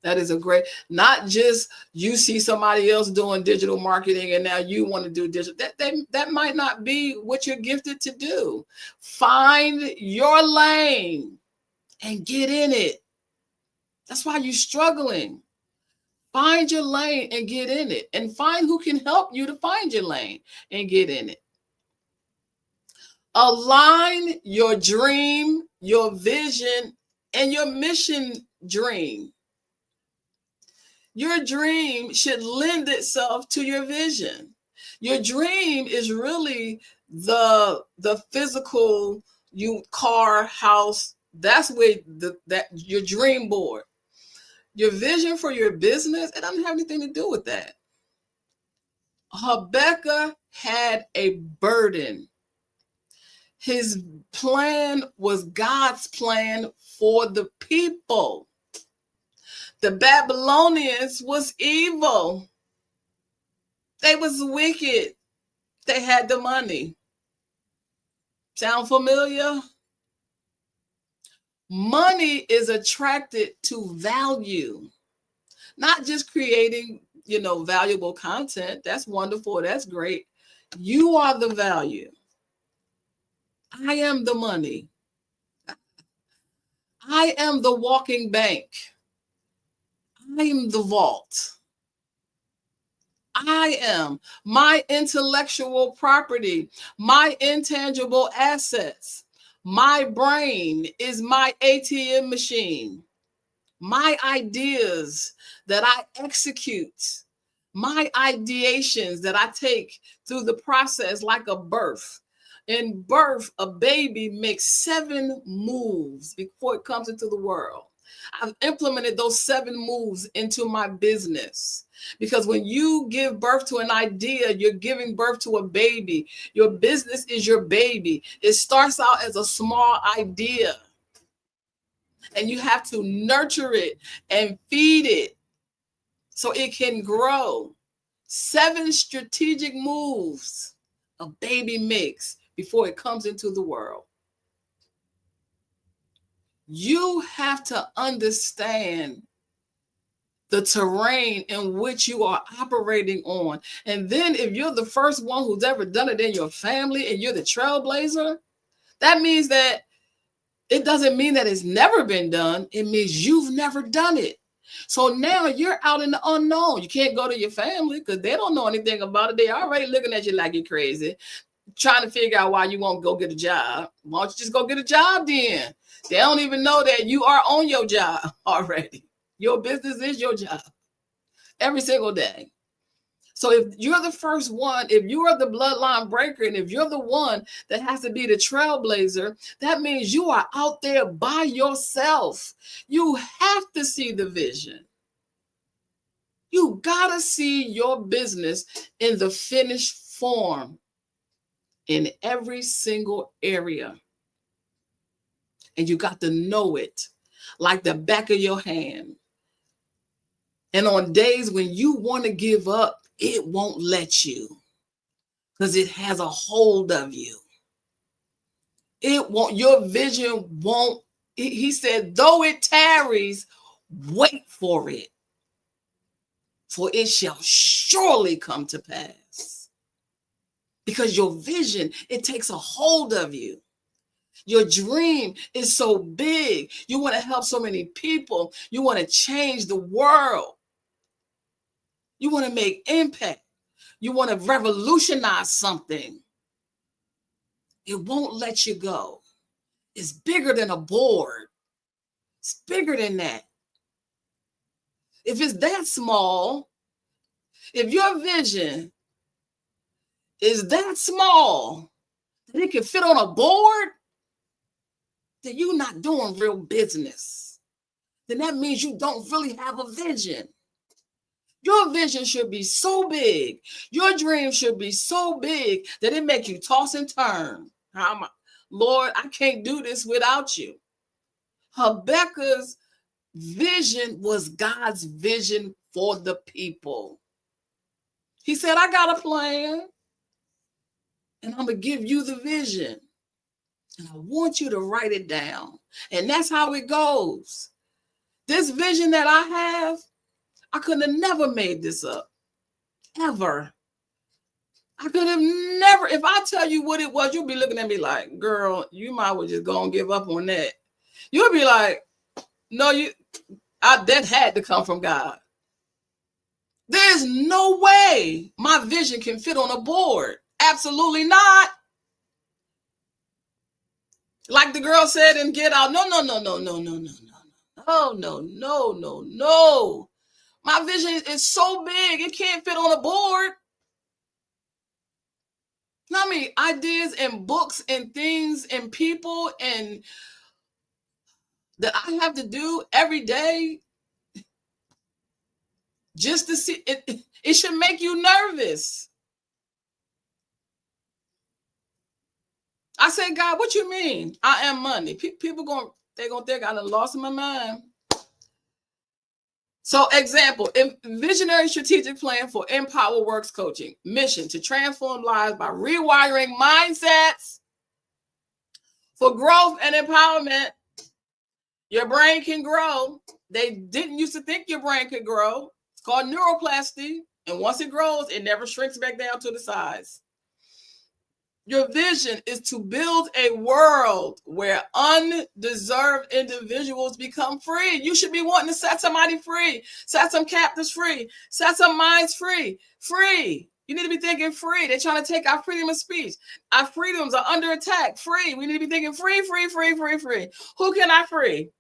S1: That is a great, not just you see somebody else doing digital marketing and now you want to do digital. That might not be what you're gifted to do. Find your lane and get in it. That's why you're struggling. Find your lane and get in it, and find who can help you to find your lane and get in it. Align your dream, your vision, and your mission dream. Your dream should lend itself to your vision. Your dream is really the physical car, house. That's where that your dream board. Your vision for your business, it doesn't have anything to do with that. Habbakuk had a burden. His plan was God's plan for the people. The Babylonians was evil. They was wicked. They had the money. Sound familiar? Money is attracted to value, not just creating, valuable content. That's wonderful. That's great. You are the value. I am the money. I am the walking bank. I am the vault. I am my intellectual property, my intangible assets. My brain is my ATM machine. My ideas that I execute, my ideations that I take through the process like a birth. In birth, a baby makes 7 moves before it comes into the world. I've implemented those 7 moves into my business because when you give birth to an idea, you're giving birth to a baby. Your business is your baby. It starts out as a small idea and you have to nurture it and feed it so it can grow. 7 strategic moves a baby makes before it comes into the world. You have to understand the terrain in which you are operating on. And then if you're the first one who's ever done it in your family and you're the trailblazer, that means that it doesn't mean that it's never been done. It means you've never done it. So now you're out in the unknown. You can't go to your family because they don't know anything about it. They're already looking at you like you're crazy, trying to figure out why you won't go get a job. Why don't you just go get a job then? They don't even know that you are on your job already. Your business is your job every single day. So if you're the first one, if you are the bloodline breaker, and if you're the one that has to be the trailblazer, that means you are out there by yourself. You have to see the vision. You gotta see your business in the finished form in every single area. And you got to know it like the back of your hand. And on days when you want to give up, it won't let you because it has a hold of you. It won't, your vision won't. He said, though it tarries, wait for it, for it shall surely come to pass. Because your vision, it takes a hold of you. Your dream is so big. You want to help so many people. You want to change the world. You want to make impact. You want to revolutionize something. It won't let you go. It's bigger than a board. It's bigger than that. If it's that small, if your vision is that small that it can fit on a board, then you're not doing real business. Then that means you don't really have a vision. Your vision should be so big. Your dream should be so big that it makes you toss and turn. Lord, I can't do this without you. Habakkuk's vision was God's vision for the people. He said, I got a plan, and I'm going to give you the vision. And I want you to write it down. And that's how it goes. This vision that I have, I could have never made this up, ever. I could have never, if I tell you what it was, you'll be looking at me like, girl, you might well just go and give up on that. You'll be like, no, that had to come from God. There's no way my vision can fit on a board. Absolutely not. Like the girl said in Get Out, no. My vision is so big, it can't fit on a board. I mean, ideas and books and things and people and that I have to do every day just to see it. It should make you nervous. I say, God, what you mean? I am money. People they're gonna think I done lost my mind. So, example, visionary strategic plan for Empower Works Coaching. Mission to transform lives by rewiring mindsets for growth and empowerment. Your brain can grow. They didn't used to think your brain could grow. It's called neuroplasty. And once it grows, it never shrinks back down to the size. Your vision is to build a world where undeserved individuals become free. You should be wanting to set somebody free, set some captives free, set some minds free. Free. You need to be thinking free. They're trying to take our freedom of speech. Our freedoms are under attack. Free. We need to be thinking free. Who can I free?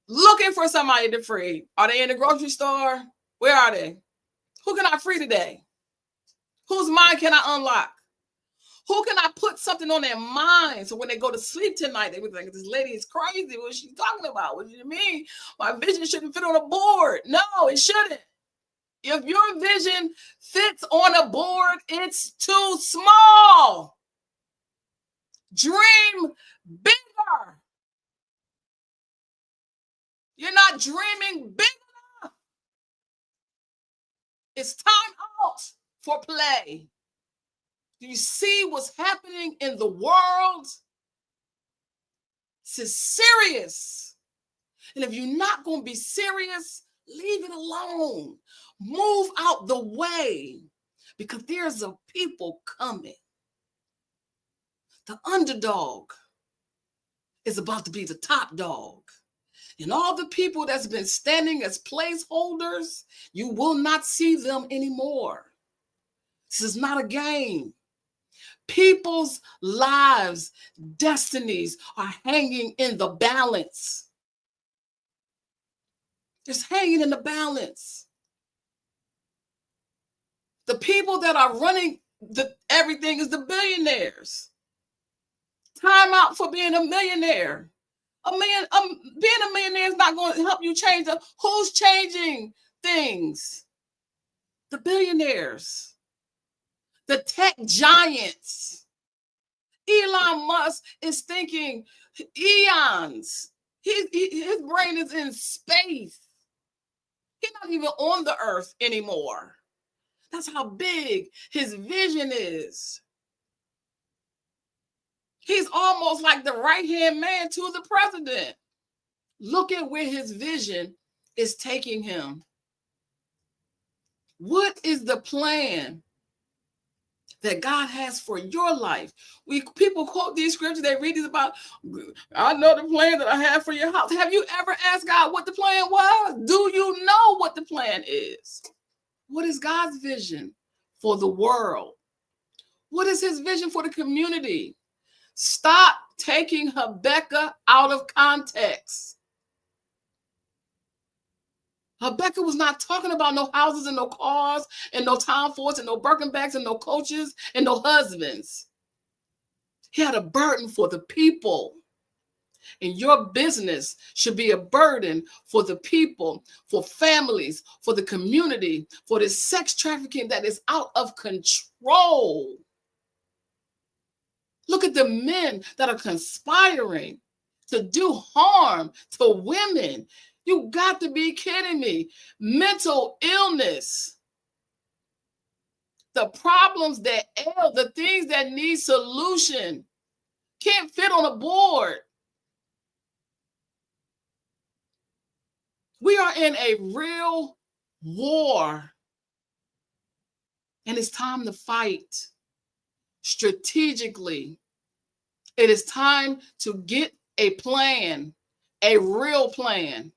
S1: Looking for somebody to free. Are they in the grocery store? Where are they? Who can I free today? Whose mind can I unlock? Who can I put something on their mind so when they go to sleep tonight, they would think, this lady is crazy. What is she talking about? What do you mean? My vision shouldn't fit on a board. No, it shouldn't. If your vision fits on a board, it's too small. Dream bigger. You're not dreaming big enough. It's time out for play. Do you see what's happening in the world? This is serious. And if you're not going to be serious, leave it alone. Move out the way because there's a people coming. The underdog is about to be the top dog. And all the people that's been standing as placeholders, you will not see them anymore. This is not a game. People's lives, destinies are hanging in the balance. It's hanging in the balance. The people that are running everything is the billionaires. Time out for being a millionaire. Being a millionaire is not going to help you change who's changing things? The billionaires, the tech giants. Elon Musk is thinking eons. His brain is in space. He's not even on the earth anymore. That's how big his vision is. He's almost like the right-hand man to the president. Look at where his vision is taking him. What is the plan that God has for your life? People quote these scriptures, they read these about, I know the plan that I have for your house. Have you ever asked God what the plan was? Do you know what the plan is? What is God's vision for the world? What is his vision for the community? Stop taking Habbakuk out of context. Habbakuk was not talking about no houses and no cars and no Tom Fords and no Birkenbacks and no coaches and no husbands. He had a burden for the people. And your business should be a burden for the people, for families, for the community, for this sex trafficking that is out of control. Look at the men that are conspiring to do harm to women. You got to be kidding me. Mental illness. The problems that ail, the things that need solution can't fit on a board. We are in a real war. And it's time to fight strategically. It is time to get a plan, a real plan.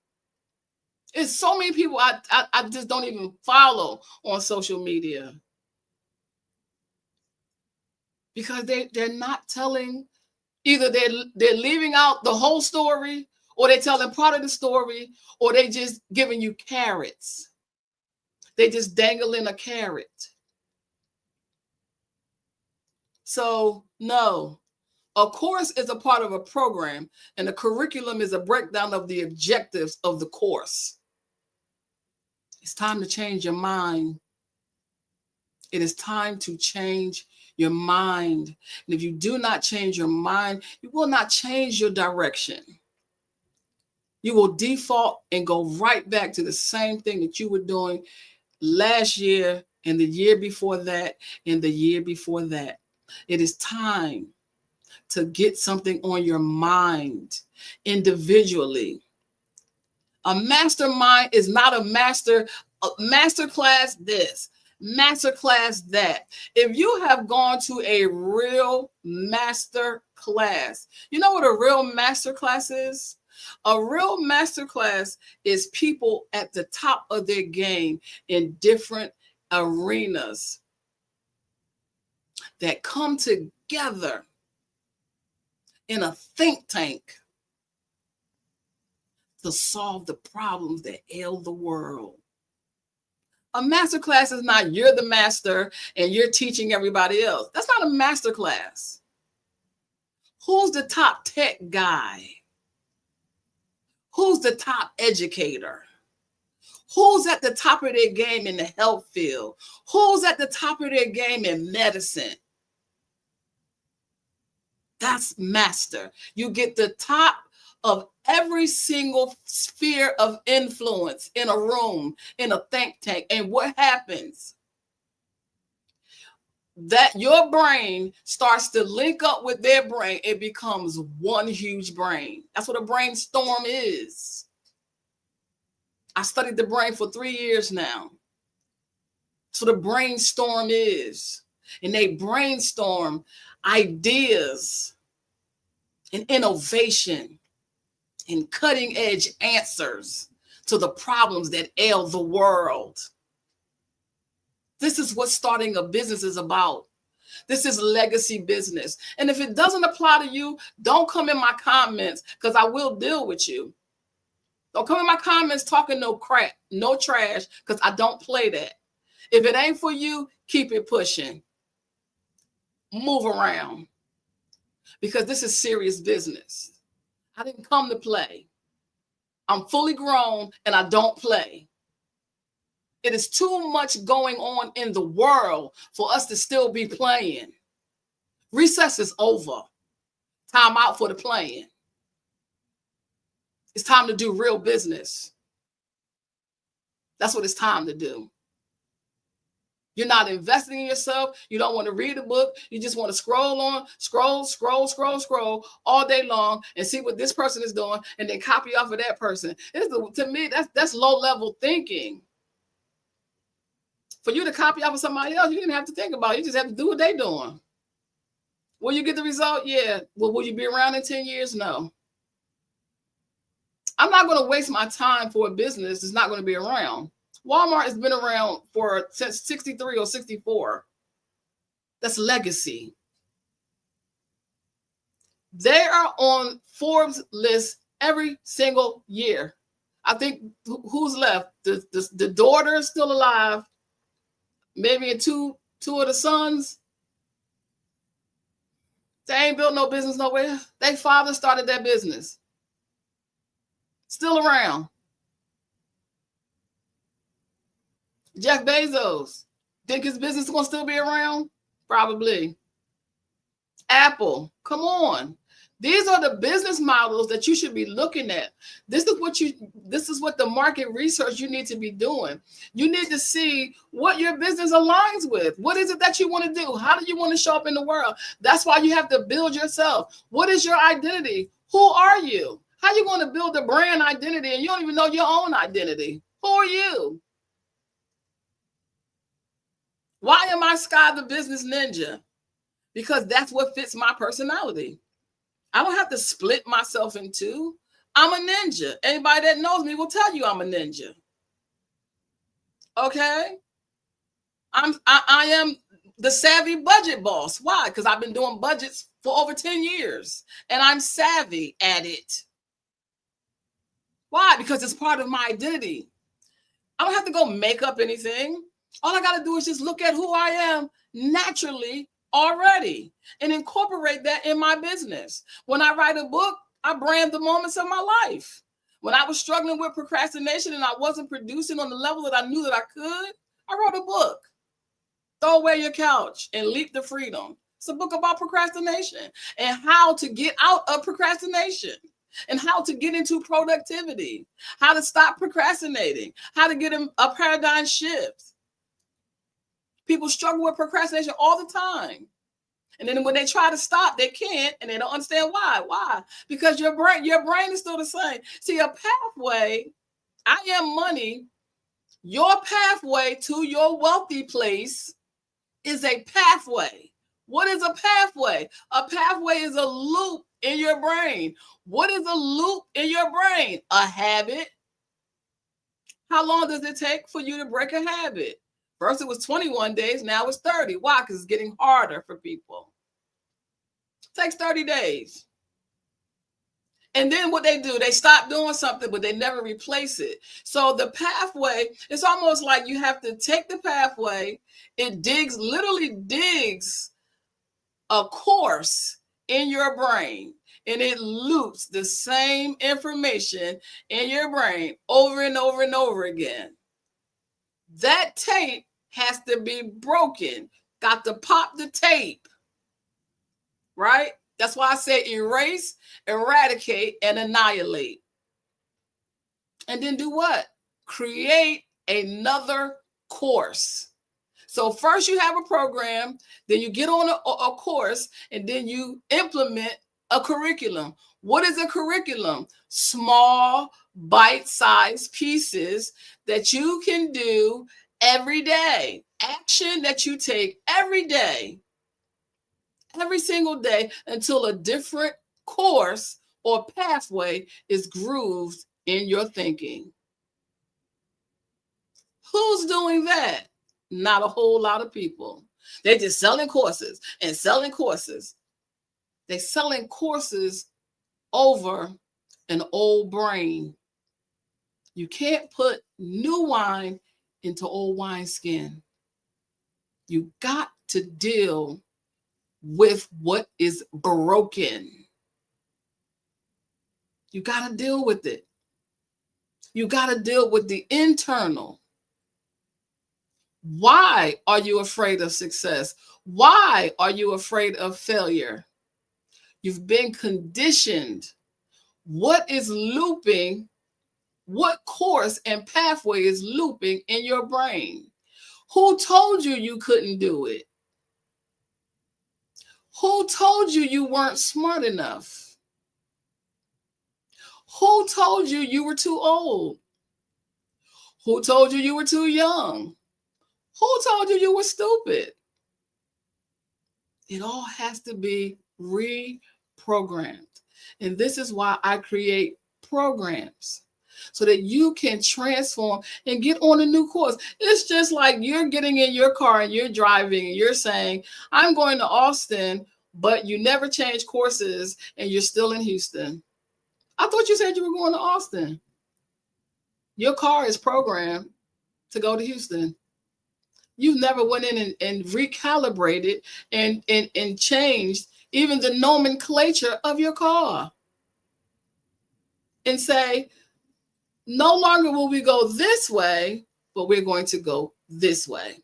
S1: It's so many people I just don't even follow on social media because they're not telling, either they're leaving out the whole story, or they're telling part of the story, or they just giving you carrots. They just dangling a carrot. So no, a course is a part of a program, and the curriculum is a breakdown of the objectives of the course. It's time to change your mind. It is time to change your mind. And if you do not change your mind, you will not change your direction. You will default and go right back to the same thing that you were doing last year and the year before that and the year before that. It is time to get something on your mind individually. A mastermind is not a master class this, master class that. If you have gone to a real master class, you know what a real master class is? A real master class is people at the top of their game in different arenas that come together in a think tank to solve the problems that ail the world. A master class is not you're the master and you're teaching everybody else. That's not a master class. Who's the top tech guy? Who's the top educator? Who's at the top of their game in the health field? Who's at the top of their game in medicine? That's master. You get the top of every single sphere of influence in a room, in a think tank. And what happens? That your brain starts to link up with their brain. It becomes one huge brain. That's what a brainstorm is. I studied the brain for 3 years now. That's what a brainstorm is. And they brainstorm ideas and innovation and cutting edge answers to the problems that ail the world. This is what starting a business is about. This is legacy business. And if it doesn't apply to you, don't come in my comments, because I will deal with you. Don't come in my comments talking no crap, no trash, because I don't play that. If it ain't for you, keep it pushing. Move around, because this is serious business. I didn't come to play. I'm fully grown and I don't play. It is too much going on in the world for us to still be playing. Recess is over. Time out for the playing. It's time to do real business. That's what it's time to do. You're not investing in yourself. You don't want to read a book. You just want to scroll all day long and see what this person is doing and then copy off of that person. To me, that's low-level thinking. For you to copy off of somebody else, you didn't have to think about it. You just have to do what they're doing. Will you get the result? Yeah. Well, will you be around in 10 years? No. I'm not going to waste my time for a business that's not going to be around. Walmart has been around since 63 or 64. That's legacy. They are on Forbes list every single year. I think who's left? The daughter is still alive. Maybe two of the sons. They ain't built no business nowhere. Their father started that business. Still around. Jeff Bezos. Think his business is going to still be around? Probably. Apple. Come on. These are the business models that you should be looking at. This is what the market research you need to be doing. You need to see what your business aligns with. What is it that you want to do? How do you want to show up in the world? That's why you have to build yourself. What is your identity? Who are you? How are you going to build a brand identity and you don't even know your own identity? Who are you? Why am I Sky the Business Ninja? Because that's what fits my personality. I don't have to split myself in two. I'm a ninja. Anybody that knows me will tell you I'm a ninja. Okay? I am the savvy budget boss. Why? Because I've been doing budgets for over 10 years and I'm savvy at it. Why? Because it's part of my identity. I don't have to go make up anything. All I got to do is just look at who I am naturally already and incorporate that in my business. When I write a book, I brand the moments of my life. When I was struggling with procrastination and I wasn't producing on the level that I knew that I could, I wrote a book. Throw Away Your Couch and Leap to Freedom. It's a book about procrastination and how to get out of procrastination and how to get into productivity, how to stop procrastinating, how to get a paradigm shift. People struggle with procrastination all the time. And then when they try to stop, they can't, and they don't understand why. Why? Because your brain is still the same. See, a pathway, I am money, your pathway to your wealthy place is a pathway. What is a pathway? A pathway is a loop in your brain. What is a loop in your brain? A habit. How long does it take for you to break a habit? First, it was 21 days. Now it's 30. Why? Because it's getting harder for people. It takes 30 days. And then what they do, they stop doing something, but they never replace it. So the pathway, it's almost like you have to take the pathway. It literally digs a course in your brain, and it loops the same information in your brain over and over and over again. That tape has to be broken. Got to pop the tape, right? That's why I say erase, eradicate, and annihilate. And then do what? Create another course. So first you have a program, then you get on a course, and then you implement a curriculum. What is a curriculum? Small, bite-sized pieces that you can do every day. Action that you take every day, every single day, until a different course or pathway is grooved in your thinking. Who's doing that? Not a whole lot of people. They're just selling courses and selling courses. They're selling courses over an old brain. You can't put new wine into old wineskin. You got to deal with what is broken. You got to deal with it. You got to deal with the internal. Why are you afraid of success? Why are you afraid of failure? You've been conditioned. What is looping? What course and pathway is looping in your brain? Who told you you couldn't do it? Who told you you weren't smart enough? Who told you you were too old? Who told you you were too young? Who told you you were stupid? It all has to be reprogrammed. And this is why I create programs, so that you can transform and get on a new course. It's just like you're getting in your car and you're driving and you're saying, I'm going to Austin, but you never change courses and you're still in Houston. I thought you said you were going to Austin. Your car is programmed to go to Houston. You never went in and recalibrated and changed even the nomenclature of your car. And say, no longer will we go this way, but we're going to go this way.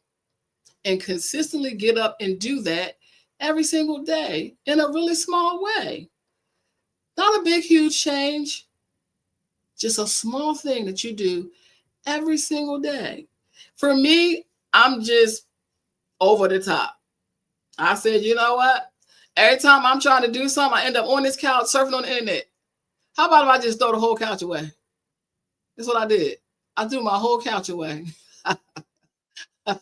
S1: And consistently get up and do that every single day in a really small way. Not a big, huge change. Just a small thing that you do every single day. For me, I'm just over the top. I said, you know what? Every time I'm trying to do something, I end up on this couch surfing on the internet. How about if I just throw the whole couch away? That's what I did. I threw my whole couch away. Did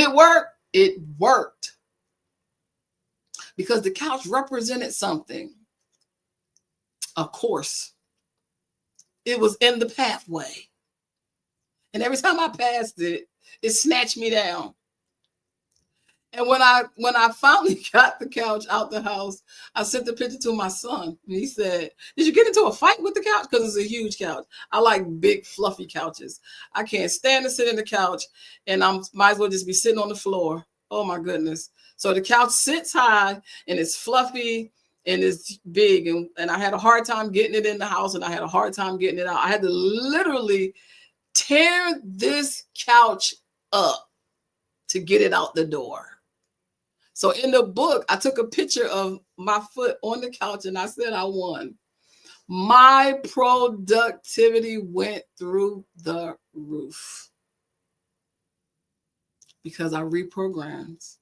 S1: it work? It worked. Because the couch represented something. A course. It was in the pathway. And every time I passed it, it snatched me down. And when I finally got the couch out the house, I sent the picture to my son. And he said, did you get into a fight with the couch? Because it's a huge couch. I like big, fluffy couches. I can't stand to sit in the couch, and I might as well just be sitting on the floor. Oh, my goodness. So the couch sits high, and it's fluffy, and it's big. And I had a hard time getting it in the house, and I had a hard time getting it out. I had to literally tear this couch up to get it out the door. So in the book, I took a picture of my foot on the couch and I said I won. My productivity went through the roof because I reprogrammed.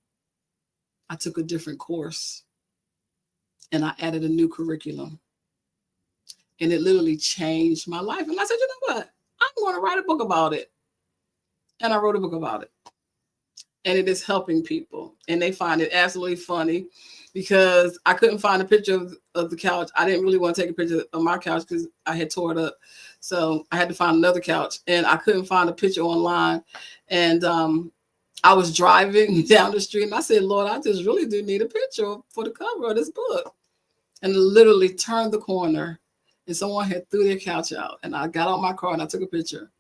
S1: I took a different course and I added a new curriculum. And it literally changed my life. And I said, you know what? I'm going to write a book about it. And I wrote a book about it. And it is helping people. And they find it absolutely funny because I couldn't find a picture of the couch. I didn't really want to take a picture of my couch because I had tore it up. So I had to find another couch. And I couldn't find a picture online. And I was driving down the street and I said, Lord, I just really do need a picture for the cover of this book. And literally turned the corner and someone had threw their couch out. And I got out my car and I took a picture.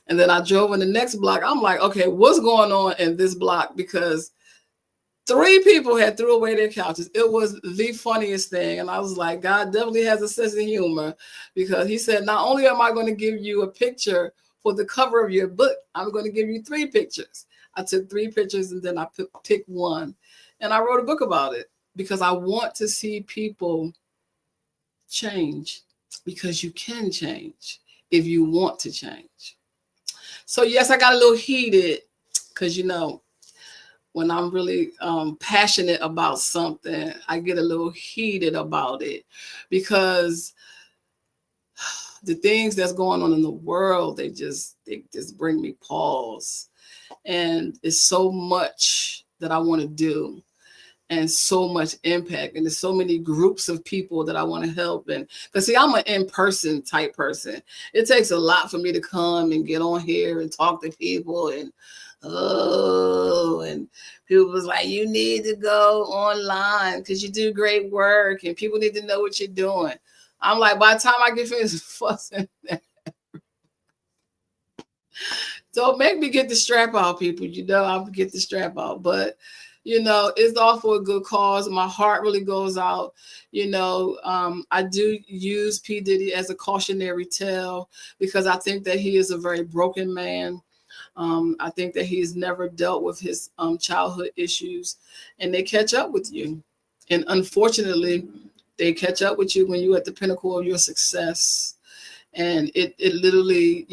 S1: And then I drove in the next block. I'm like, okay, what's going on in this block? Because 3 people had threw away their couches. It was the funniest thing. And I was like, God definitely has a sense of humor, because he said, not only am I going to give you a picture for the cover of your book, I'm going to give you 3 pictures. I took 3 pictures and then I picked one. And I wrote a book about it because I want to see people change, because you can change if you want to change. So yes, I got a little heated because, you know, when I'm really passionate about something, I get a little heated about it because the things that's going on in the world, they just bring me pause. And it's so much that I want to do. and so much impact. And there's so many groups of people that I want to help. And because see, I'm an in-person type person. It takes a lot for me to come and get on here and talk to people. And and people was like, you need to go online because you do great work and people need to know what you're doing. I'm like, by the time I get finished fussing, don't make me get the strap out, people. I'll get the strap out. But, it's all for a good cause. My heart really goes out. I do use P. Diddy as a cautionary tale because I think that he is a very broken man. I think that he's never dealt with his childhood issues, and they catch up with you. And unfortunately, they catch up with you when you're at the pinnacle of your success. And it literally,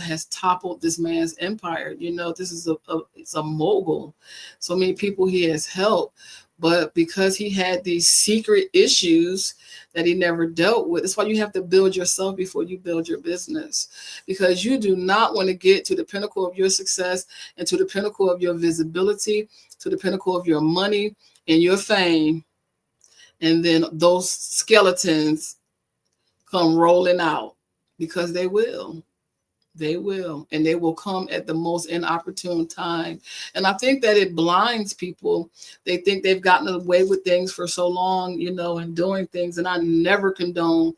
S1: has toppled this man's empire. This is it's a mogul. So many people he has helped, but because he had these secret issues that he never dealt with, that's why you have to build yourself before you build your business, because you do not want to get to the pinnacle of your success and to the pinnacle of your visibility, to the pinnacle of your money and your fame. And then those skeletons come rolling out. Because they will, and they will come at the most inopportune time. And I think that it blinds people. They think they've gotten away with things for so long, and doing things. And I never condone,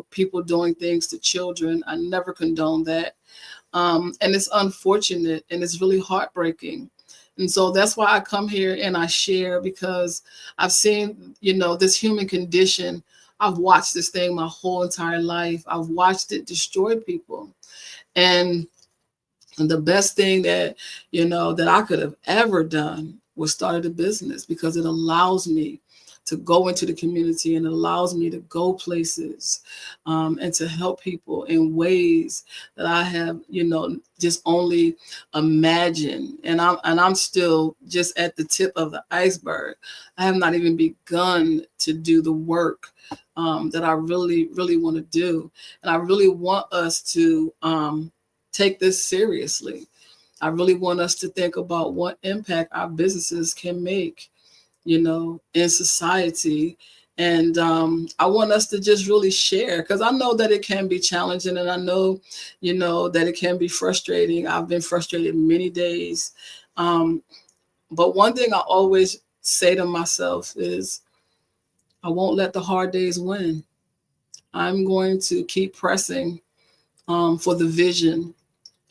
S1: people doing things to children. I never condone that. And it's unfortunate and it's really heartbreaking. And so that's why I come here and I share, because I've seen, this human condition. I've watched this thing my whole entire life. I've watched it destroy people. And the best thing that, that I could have ever done was started a business, because it allows me to go into the community and it allows me to go places and to help people in ways that I have, just only imagined. And I'm still just at the tip of the iceberg. I have not even begun to do the work that I really, really want to do. And I really want us to take this seriously. I really want us to think about what impact our businesses can make, in society. And I want us to just really share, because I know that it can be challenging, and I know, that it can be frustrating. I've been frustrated many days. But one thing I always say to myself is, I won't let the hard days win. I'm going to keep pressing for the vision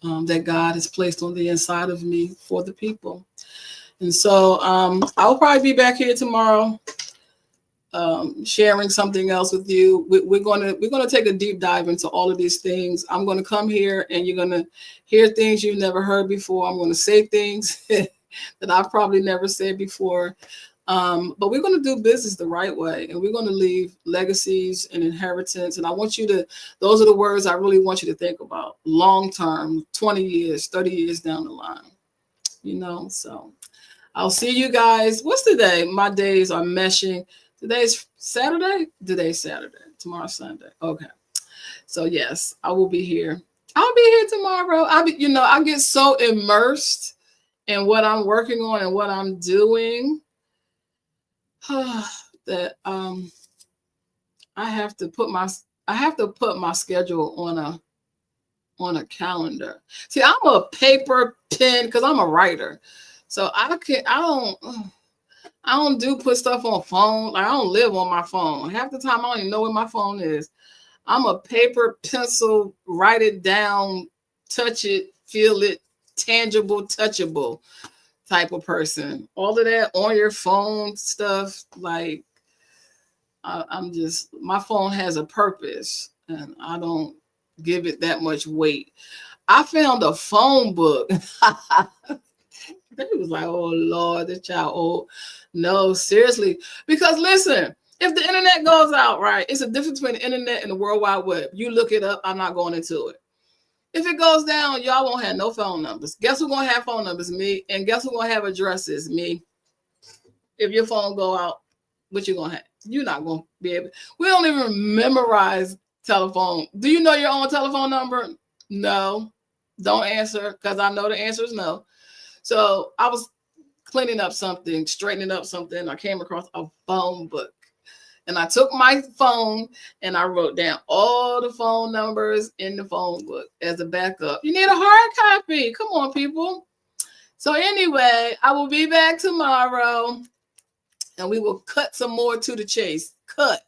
S1: that God has placed on the inside of me for the people. And so I'll probably be back here tomorrow sharing something else with you. We're gonna take a deep dive into all of these things. I'm gonna come here and you're gonna hear things you've never heard before. I'm gonna say things that I've probably never said before. But we're going to do business the right way, and we're going to leave legacies and inheritance. And I want you to, those are the words I really want you to think about long term, 20 years, 30 years down the line, so I'll see you guys. What's today? My days are meshing. Today's Saturday. Today's Saturday. Tomorrow's Sunday. Okay. So yes, I will be here. I'll be here tomorrow. I get so immersed in what I'm working on and what I'm doing that I have to put my schedule on a calendar. See, I'm a paper pen because I'm a writer, so I don't put stuff on phone. Like, I don't live on my phone. Half the time I don't even know where my phone is. I'm a paper, pencil, write it down, touch it, feel it, tangible, touchable type of person. All of that on your phone stuff, like my phone has a purpose and I don't give it that much weight. I found a phone book. It was like, oh Lord, this child old. No, seriously. Because listen, if the internet goes out, right, it's a difference between the internet and the World Wide Web. You look it up, I'm not going into it. If it goes down, y'all won't have no phone numbers. Guess who's going to have phone numbers? Me. And guess who's going to have addresses? Me. If your phone go out, what you going to have? You're not going to be able. We don't even memorize telephone. Do you know your own telephone number? No. Don't answer, because I know the answer is no. So I was cleaning up something, straightening up something. I came across a phone book. And I took my phone and I wrote down all the phone numbers in the phone book as a backup. You need a hard copy. Come on, people. So anyway, I will be back tomorrow and we will cut some more to the chase. Cut.